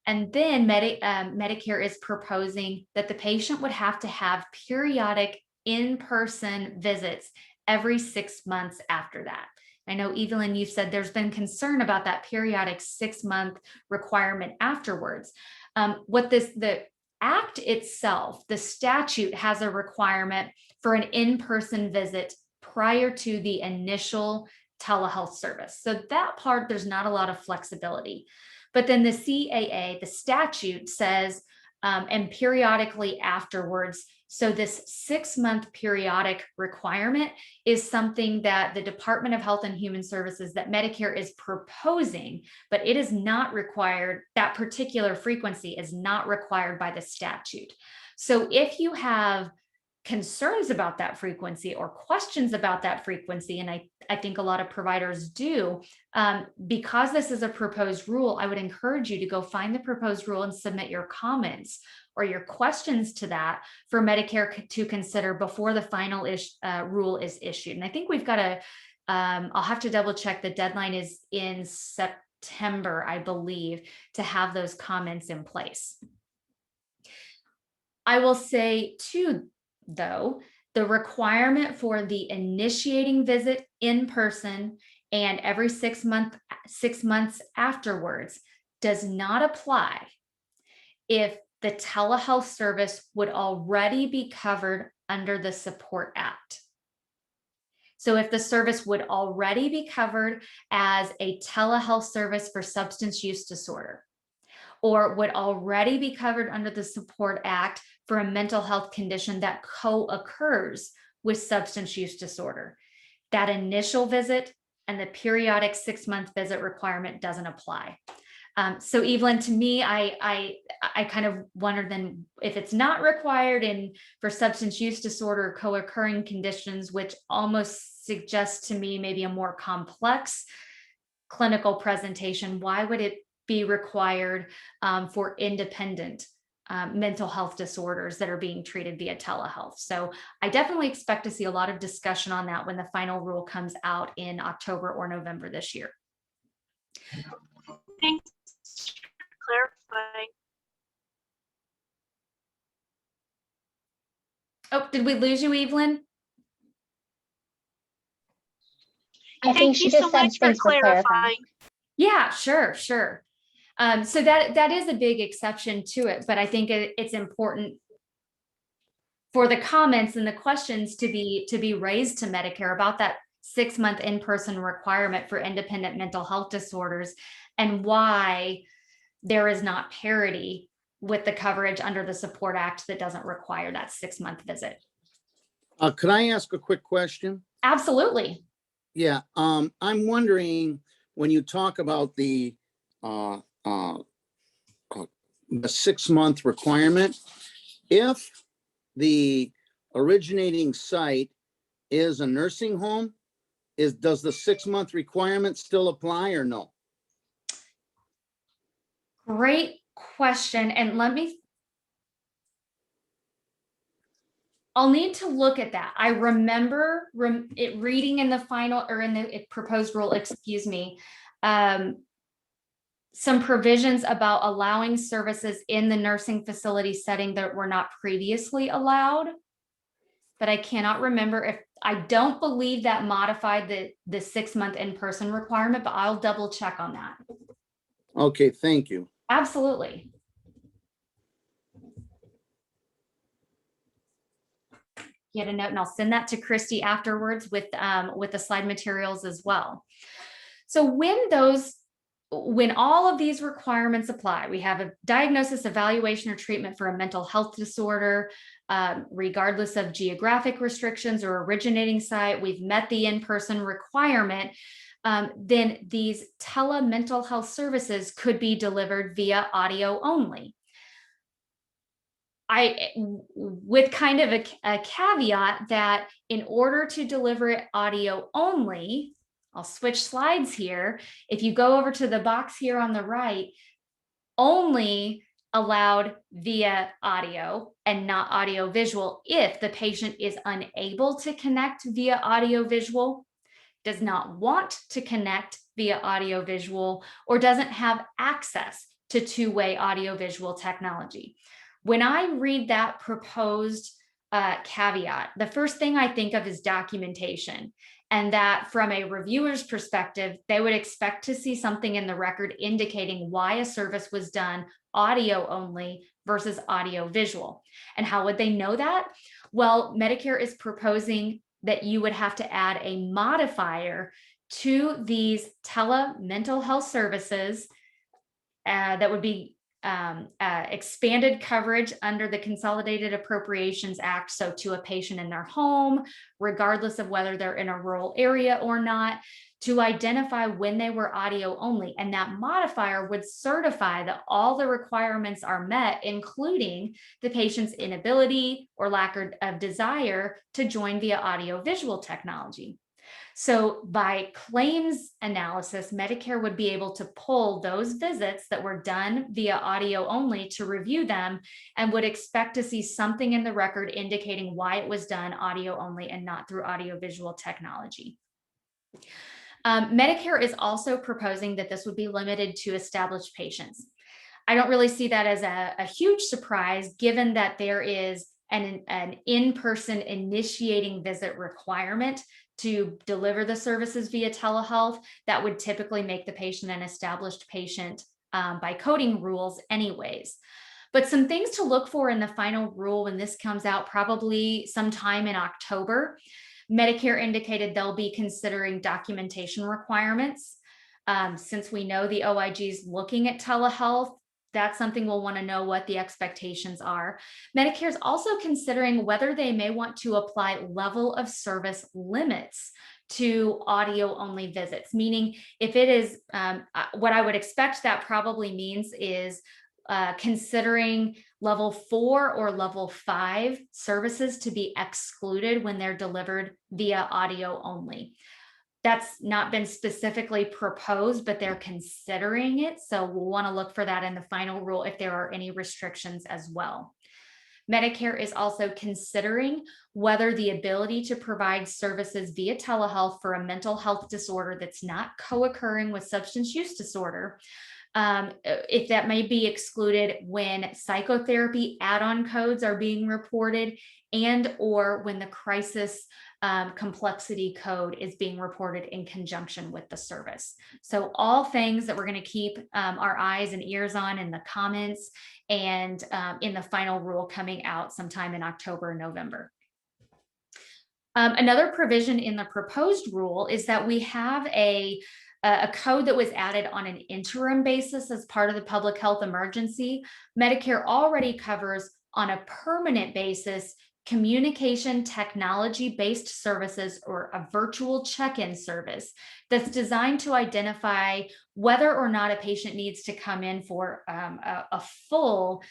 And then Medicare is proposing that the patient would have to have periodic in-person visits every 6 months after that. I know, Evelyn, you said there's been concern about that periodic 6-month requirement afterwards. The act itself, the statute has a requirement for an in-person visit prior to the initial telehealth service. So that part, there's not a lot of flexibility. But then the CAA, the statute says, and periodically afterwards. So this 6-month periodic requirement is something that the Department of Health and Human Services, that Medicare is proposing, but it is not required. That particular frequency is not required by the statute. So if you have concerns about that frequency or questions about that frequency, and I think a lot of providers do, because this is a proposed rule, I would encourage you to go find the proposed rule and submit your comments or your questions to that for Medicare to consider before the final rule is issued. And I think we've got I'll have to double check, the deadline is in September, I believe, to have those comments in place. I will say too, though, the requirement for the initiating visit in person and every 6 months afterwards does not apply if the telehealth service would already be covered under the Support Act. So if the service would already be covered as a telehealth service for substance use disorder, or would already be covered under the Support Act for a mental health condition that co-occurs with substance use disorder, that initial visit and the periodic 6-month visit requirement doesn't apply. So Evelyn, to me, I kind of wonder then if it's not required for substance use disorder co-occurring conditions, which almost suggests to me maybe a more complex clinical presentation, why would it be required for independent mental health disorders that are being treated via telehealth? So I definitely expect to see a lot of discussion on that when the final rule comes out in October or November this year. Thanks for clarifying. Oh, did we lose you, Evelyn? I think she just said thanks for clarifying. Yeah, sure. So that is a big exception to it, but I think it's important for the comments and the questions to be raised to Medicare about that 6-month in-person requirement for independent mental health disorders and why there is not parity with the coverage under the Support Act that doesn't require that 6-month visit. Could I ask a quick question? Absolutely. Yeah, I'm wondering when you talk about the 6-month requirement, if the originating site is a nursing home, does the 6-month requirement still apply or no? Great question. And I'll need to look at that. I remember it reading in the final or in the proposed rule, excuse me, some provisions about allowing services in the nursing facility setting that were not previously allowed. But I cannot remember I don't believe that modified the 6-month in-person requirement, but I'll double check on that. Okay, thank you. Absolutely. Get a note and I'll send that to Christy afterwards with the slide materials as well. So when all of these requirements apply, we have a diagnosis, evaluation, or treatment for a mental health disorder, regardless of geographic restrictions or originating site, we've met the in-person requirement, then these tele-mental health services could be delivered via audio only. With kind of a caveat that in order to deliver it audio only, I'll switch slides here. If you go over to the box here on the right, only allowed via audio and not audio visual if the patient is unable to connect via audio visual, does not want to connect via audio visual, or doesn't have access to two-way audio visual technology. When I read that proposed caveat, the first thing I think of is documentation, and that from a reviewer's perspective, they would expect to see something in the record indicating why a service was done audio only versus audio visual. And how would they know that? Well, Medicare is proposing that you would have to add a modifier to these tele-mental health services that would be expanded coverage under the Consolidated Appropriations Act. So to a patient in their home, regardless of whether they're in a rural area or not, to identify when they were audio only. And that modifier would certify that all the requirements are met, including the patient's inability or lack of desire to join via audio visual technology. So by claims analysis, Medicare would be able to pull those visits that were done via audio only to review them and would expect to see something in the record indicating why it was done audio only and not through audio visual technology. Medicare is also proposing that this would be limited to established patients. I don't really see that as a huge surprise, given that there is an in-person initiating visit requirement to deliver the services via telehealth that would typically make the patient an established patient by coding rules anyways. But some things to look for in the final rule when this comes out, probably sometime in October. Medicare indicated they'll be considering documentation requirements. Since we know the OIG is looking at telehealth, that's something we'll want to know what the expectations are. Medicare is also considering whether they may want to apply level of service limits to audio only visits, meaning if it is what I would expect that probably means is considering level 4 or level 5 services to be excluded when they're delivered via audio only. That's not been specifically proposed, but they're considering it. So we'll want to look for that in the final rule if there are any restrictions as well. Medicare is also considering whether the ability to provide services via telehealth for a mental health disorder that's not co-occurring with substance use disorder, if that may be excluded when psychotherapy add-on codes are being reported and or when the crisis complexity code is being reported in conjunction with the service. So all things that we're going to keep our eyes and ears on in the comments and in the final rule coming out sometime in October or November. Another provision in the proposed rule is that we have a code that was added on an interim basis as part of the public health emergency. Medicare already covers on a permanent basis communication technology-based services or a virtual check-in service that's designed to identify whether or not a patient needs to come in for a full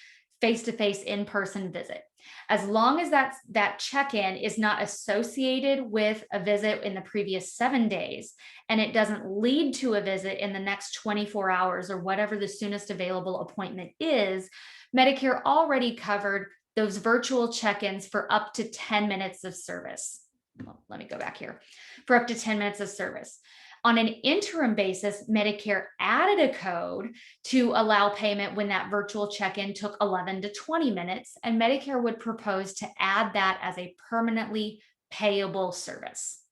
face-to-face in-person visit. As long as that check-in is not associated with a visit in the previous 7 days, and it doesn't lead to a visit in the next 24 hours or whatever the soonest available appointment is, Medicare already covered those virtual check-ins for up to 10 minutes of service. Well, let me go back here. For up to 10 minutes of service. On an interim basis, Medicare added a code to allow payment when that virtual check-in took 11 to 20 minutes, and Medicare would propose to add that as a permanently payable service.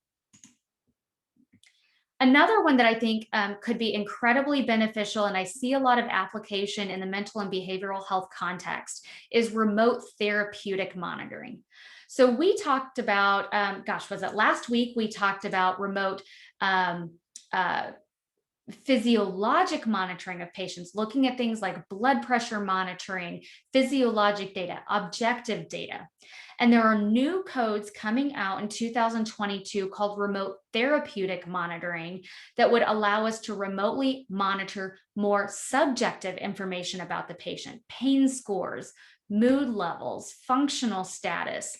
Another one that I think could be incredibly beneficial, and I see a lot of application in the mental and behavioral health context, is remote therapeutic monitoring. So we talked about, was it last week? We talked about remote physiologic monitoring of patients, looking at things like blood pressure monitoring, physiologic data, objective data. And there are new codes coming out in 2022 called remote therapeutic monitoring that would allow us to remotely monitor more subjective information about the patient, pain scores, mood levels, functional status,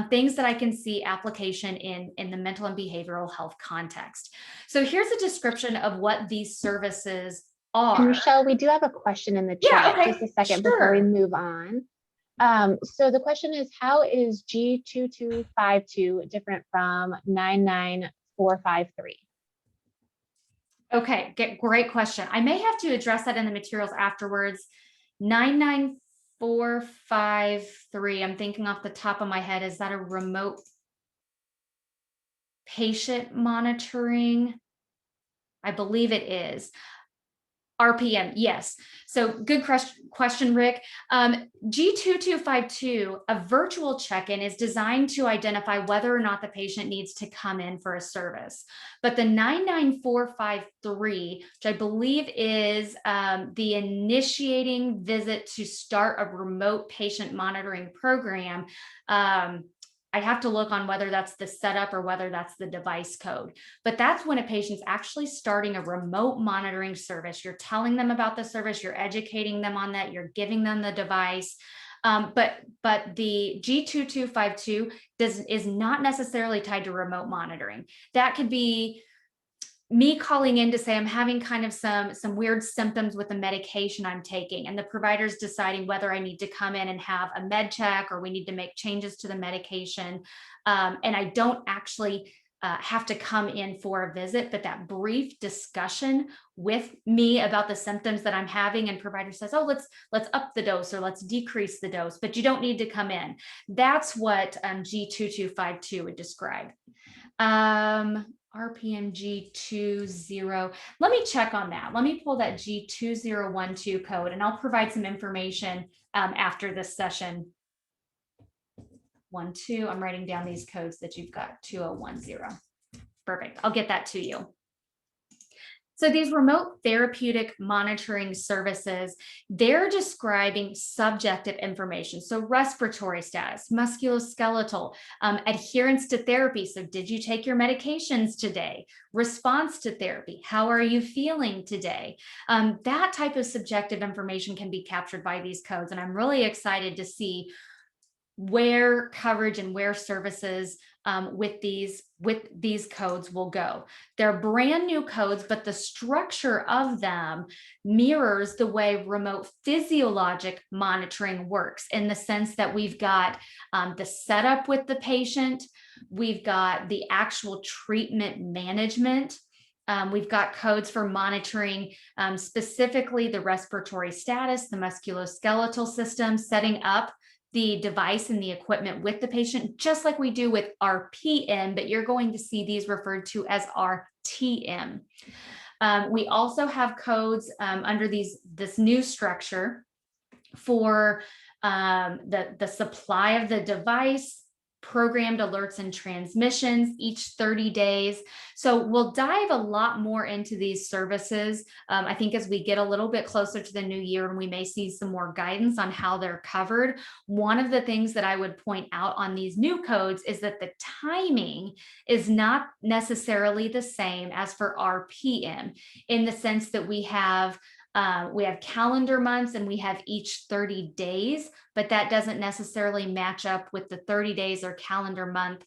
things that I can see application in the mental and behavioral health context. So here's a description of what these services are. And Michelle, we do have a question in the chat. Okay, just a second before we move on. So the question is, how is G2252 different from 99453? Okay, great question. I may have to address that in the materials afterwards. 99453, I'm thinking off the top of my head, is that a remote patient monitoring? I believe it is. RPM, yes. So good question, Rick. G2252, a virtual check-in, is designed to identify whether or not the patient needs to come in for a service. But the 99453, which I believe is the initiating visit to start a remote patient monitoring program, I have to look on whether that's the setup or whether that's the device code. But that's when a patient's actually starting a remote monitoring service. You're telling them about the service, you're educating them on that, you're giving them the device. But the G2252 is not necessarily tied to remote monitoring. That could be me calling in to say I'm having kind of some weird symptoms with the medication I'm taking, and the provider's deciding whether I need to come in and have a med check or we need to make changes to the medication. And I don't actually have to come in for a visit, but that brief discussion with me about the symptoms that I'm having, and provider says, oh, let's up the dose or let's decrease the dose, but you don't need to come in. That's what G2252 would describe. RPM G20. Let me check on that. Let me pull that G2012 code and I'll provide some information after this session. 12, I'm writing down these codes that you've got, 2010. Perfect, I'll get that to you. So these remote therapeutic monitoring services, they're describing subjective information. So respiratory status, musculoskeletal, adherence to therapy. So did you take your medications today? Response to therapy, how are you feeling today? That type of subjective information can be captured by these codes. And I'm really excited to see where coverage and where services with these codes will go. They're brand new codes, but the structure of them mirrors the way remote physiologic monitoring works, in the sense that we've got the setup with the patient, we've got the actual treatment management. We've got codes for monitoring specifically the respiratory status, the musculoskeletal system, setting up the device and the equipment with the patient, just like we do with RPM, but you're going to see these referred to as RTM. We also have codes under this new structure for the supply of the device, programmed alerts and transmissions each 30 days. So we'll dive a lot more into these services. I think as we get a little bit closer to the new year, and we may see some more guidance on how they're covered. One of the things that I would point out on these new codes is that the timing is not necessarily the same as for RPM, in the sense that we have calendar months and we have each 30 days, but that doesn't necessarily match up with the 30 days or calendar month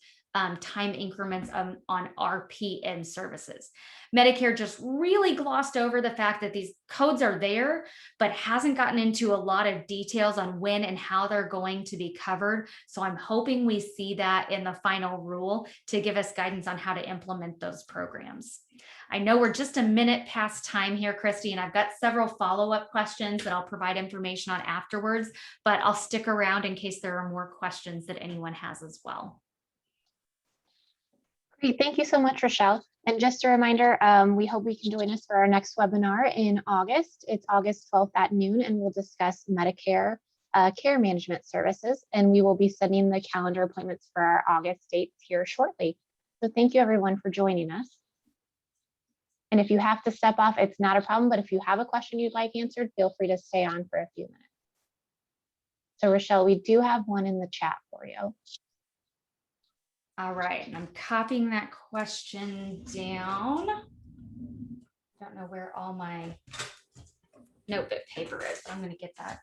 time increments on RPM services. Medicare just really glossed over the fact that these codes are there, but hasn't gotten into a lot of details on when and how they're going to be covered. So I'm hoping we see that in the final rule to give us guidance on how to implement those programs. I know we're just a minute past time here, Christy, and I've got several follow-up questions that I'll provide information on afterwards, but I'll stick around in case there are more questions that anyone has as well. Great, thank you so much, Rochelle. And just a reminder, we hope we can join us for our next webinar in August. It's August 12th at noon, and we'll discuss Medicare care management services. And we will be sending the calendar appointments for our August dates here shortly. So thank you everyone for joining us. And if you have to step off, it's not a problem, but if you have a question you'd like answered, feel free to stay on for a few minutes. So Rochelle, we do have one in the chat for you. All right, and I'm copying that question down. Don't know where all my notebook paper is, but I'm going to get that.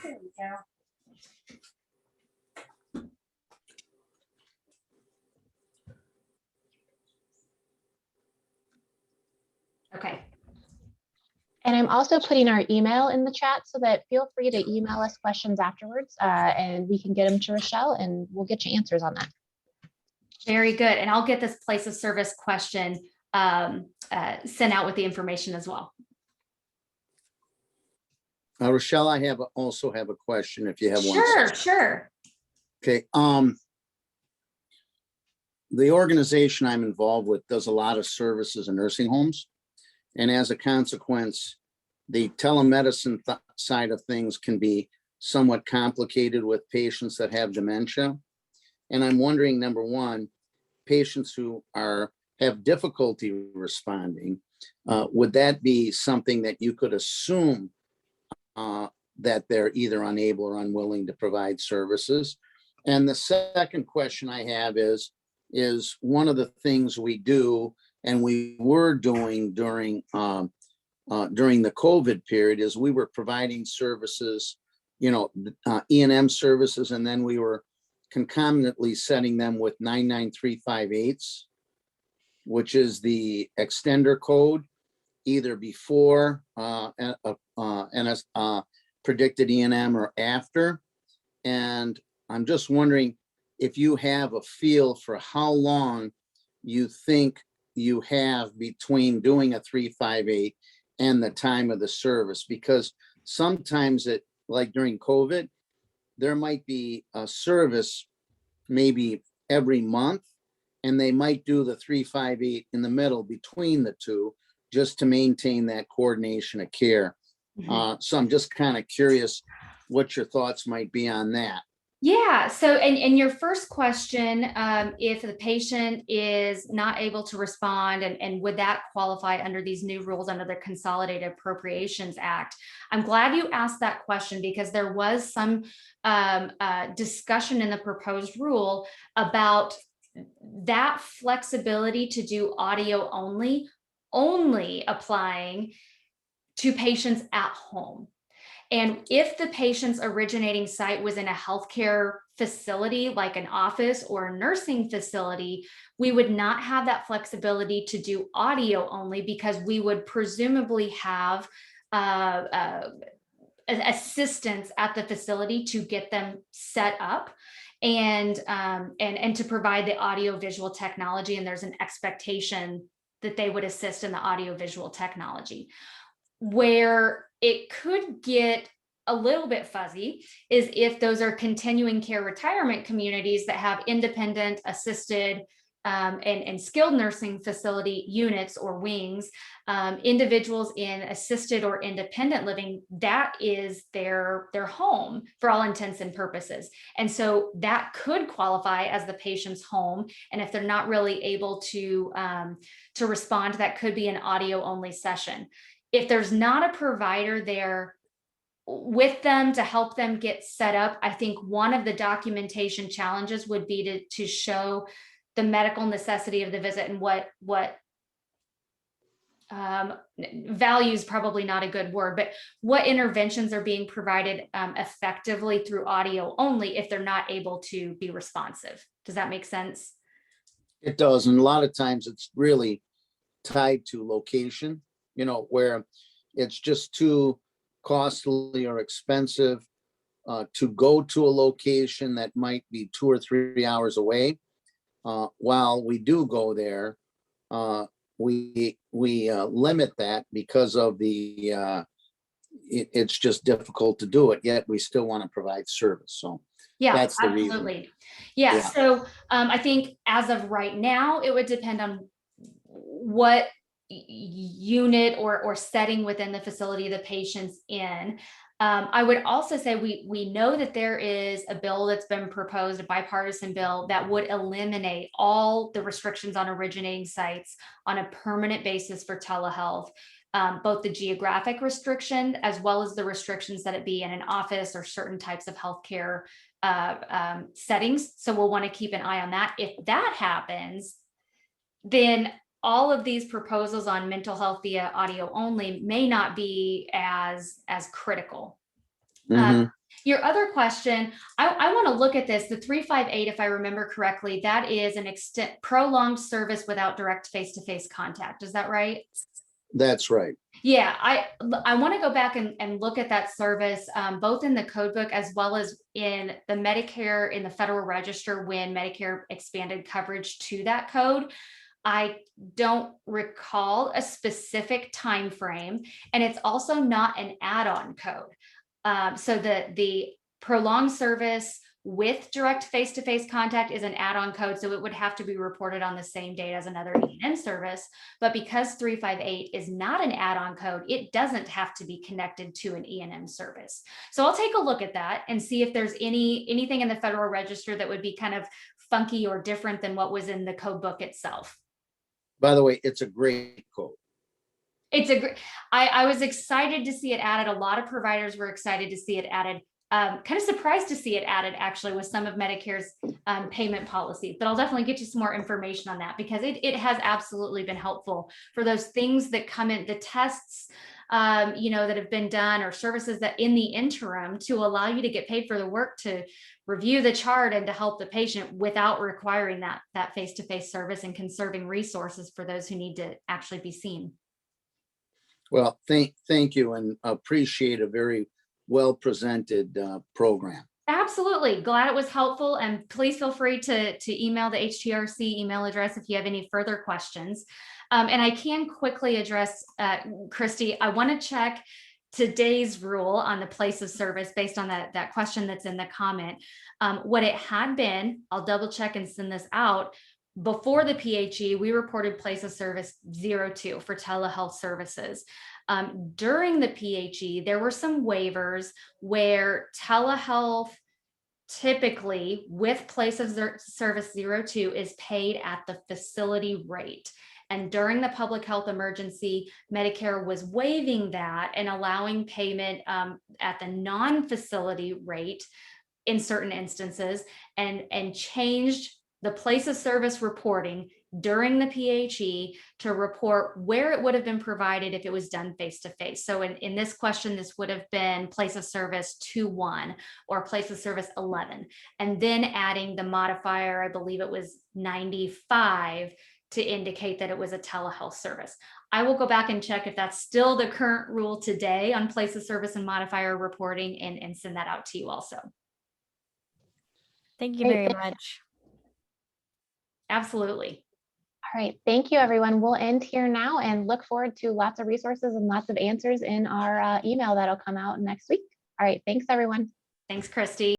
There we go. Okay. And I'm also putting our email in the chat so that feel free to email us questions afterwards and we can get them to Rochelle and we'll get you answers on that. Very good. And I'll get this place of service question sent out with the information as well. Rochelle, I also have a question if you have one. Sure. Okay. The organization I'm involved with does a lot of services in nursing homes. And as a consequence, the telemedicine side of things can be somewhat complicated with patients that have dementia. And I'm wondering, number one, patients who have difficulty responding, would that be something that you could assume that they're either unable or unwilling to provide services? And the second question I have is one of the things we do and we were doing during the COVID period is we were providing services, E&M services, and then we were concomitantly setting them with 99358s, which is the extender code, either before predicted E&M or after. And I'm just wondering if you have a feel for how long you think you have between doing a 358 and the time of the service, because sometimes like during COVID, there might be a service maybe every month, and they might do the 3-5-8 in the middle between the two, just to maintain that coordination of care. So I'm just kind of curious what your thoughts might be on that. Yeah. So, and your first question, if the patient is not able to respond, and would that qualify under these new rules under the Consolidated Appropriations Act? I'm glad you asked that question, because there was some discussion in the proposed rule about that flexibility to do audio only applying to patients at home. And if the patient's originating site was in a healthcare facility, like an office or a nursing facility, we would not have that flexibility to do audio only, because we would presumably have assistance at the facility to get them set up and to provide the audio visual technology. And there's an expectation that they would assist in the audio visual technology. Where it could get a little bit fuzzy is if those are continuing care retirement communities that have independent, assisted, and skilled nursing facility units or wings, individuals in assisted or independent living, that is their home for all intents and purposes. And so that could qualify as the patient's home. And if they're not really able to respond, that could be an audio only session. If there's not a provider there with them to help them get set up, I think one of the documentation challenges would be to show the medical necessity of the visit and what value is probably not a good word, but what interventions are being provided effectively through audio only if they're not able to be responsive. Does that make sense? It does. And a lot of times it's really tied to location, where it's just too costly or expensive to go to a location that might be 2 or 3 hours away. While we do go there, we limit that because of it's just difficult to do it, yet we still want to provide service. So yeah, that's the absolutely. reason. Yeah. So I think as of right now, it would depend on what unit or setting within the facility the patient's in. I would also say we know that there is a bill that's been proposed, a bipartisan bill that would eliminate all the restrictions on originating sites on a permanent basis for telehealth, both the geographic restriction as well as the restrictions that it be in an office or certain types of healthcare settings. So we'll want to keep an eye on that. If that happens, then all of these proposals on mental health via audio only may not be as critical. Your other question, I want to look at this, the 358, if I remember correctly, that is an prolonged service without direct face-to-face contact. Is that right? That's right. Yeah, I want to go back and look at that service, both in the code book as well as in the Medicare, in the Federal Register, when Medicare expanded coverage to that code. I don't recall a specific time frame, and it's also not an add-on code. So the prolonged service with direct face-to-face contact is an add-on code, so it would have to be reported on the same date as another E&M service. But because 358 is not an add-on code, it doesn't have to be connected to an E&M service. So I'll take a look at that and see if there's anything in the Federal Register that would be kind of funky or different than what was in the code book itself. By the way, it's a great code. It's a great, I was excited to see it added. A lot of providers were excited to see it added. Kind of surprised to see it added actually with some of Medicare's payment policies, but I'll definitely get you some more information on that, because it has absolutely been helpful for those things that come in, the tests, that have been done, or services that in the interim to allow you to get paid for the work to review the chart and to help the patient without requiring that face-to-face service, and conserving resources for those who need to actually be seen. Well, thank you, and appreciate a very well presented program. Absolutely. Glad it was helpful. And please feel free to email the HTRC email address if you have any further questions. And I can quickly address, Christy, I want to check today's rule on the place of service based on that question that's in the comment. What it had been, I'll double check and send this out, Before the PHE, we reported place of service 02 for telehealth services. During the PHE, there were some waivers where telehealth typically with place of service 02 is paid at the facility rate. And during the public health emergency, Medicare was waiving that and allowing payment at the non-facility rate in certain instances, and changed the place of service reporting during the PHE to report where it would have been provided if it was done face-to-face. So in this question, this would have been place of service 21 or place of service 11, and then adding the modifier, I believe it was 95, to indicate that it was a telehealth service. I will go back and check if that's still the current rule today on place of service and modifier reporting, and send that out to you also. Thank you Great, very thank you. much. Absolutely. All right, thank you, everyone. We'll end here now and look forward to lots of resources and lots of answers in our email that'll come out next week. All right, thanks, everyone. Thanks, Christy.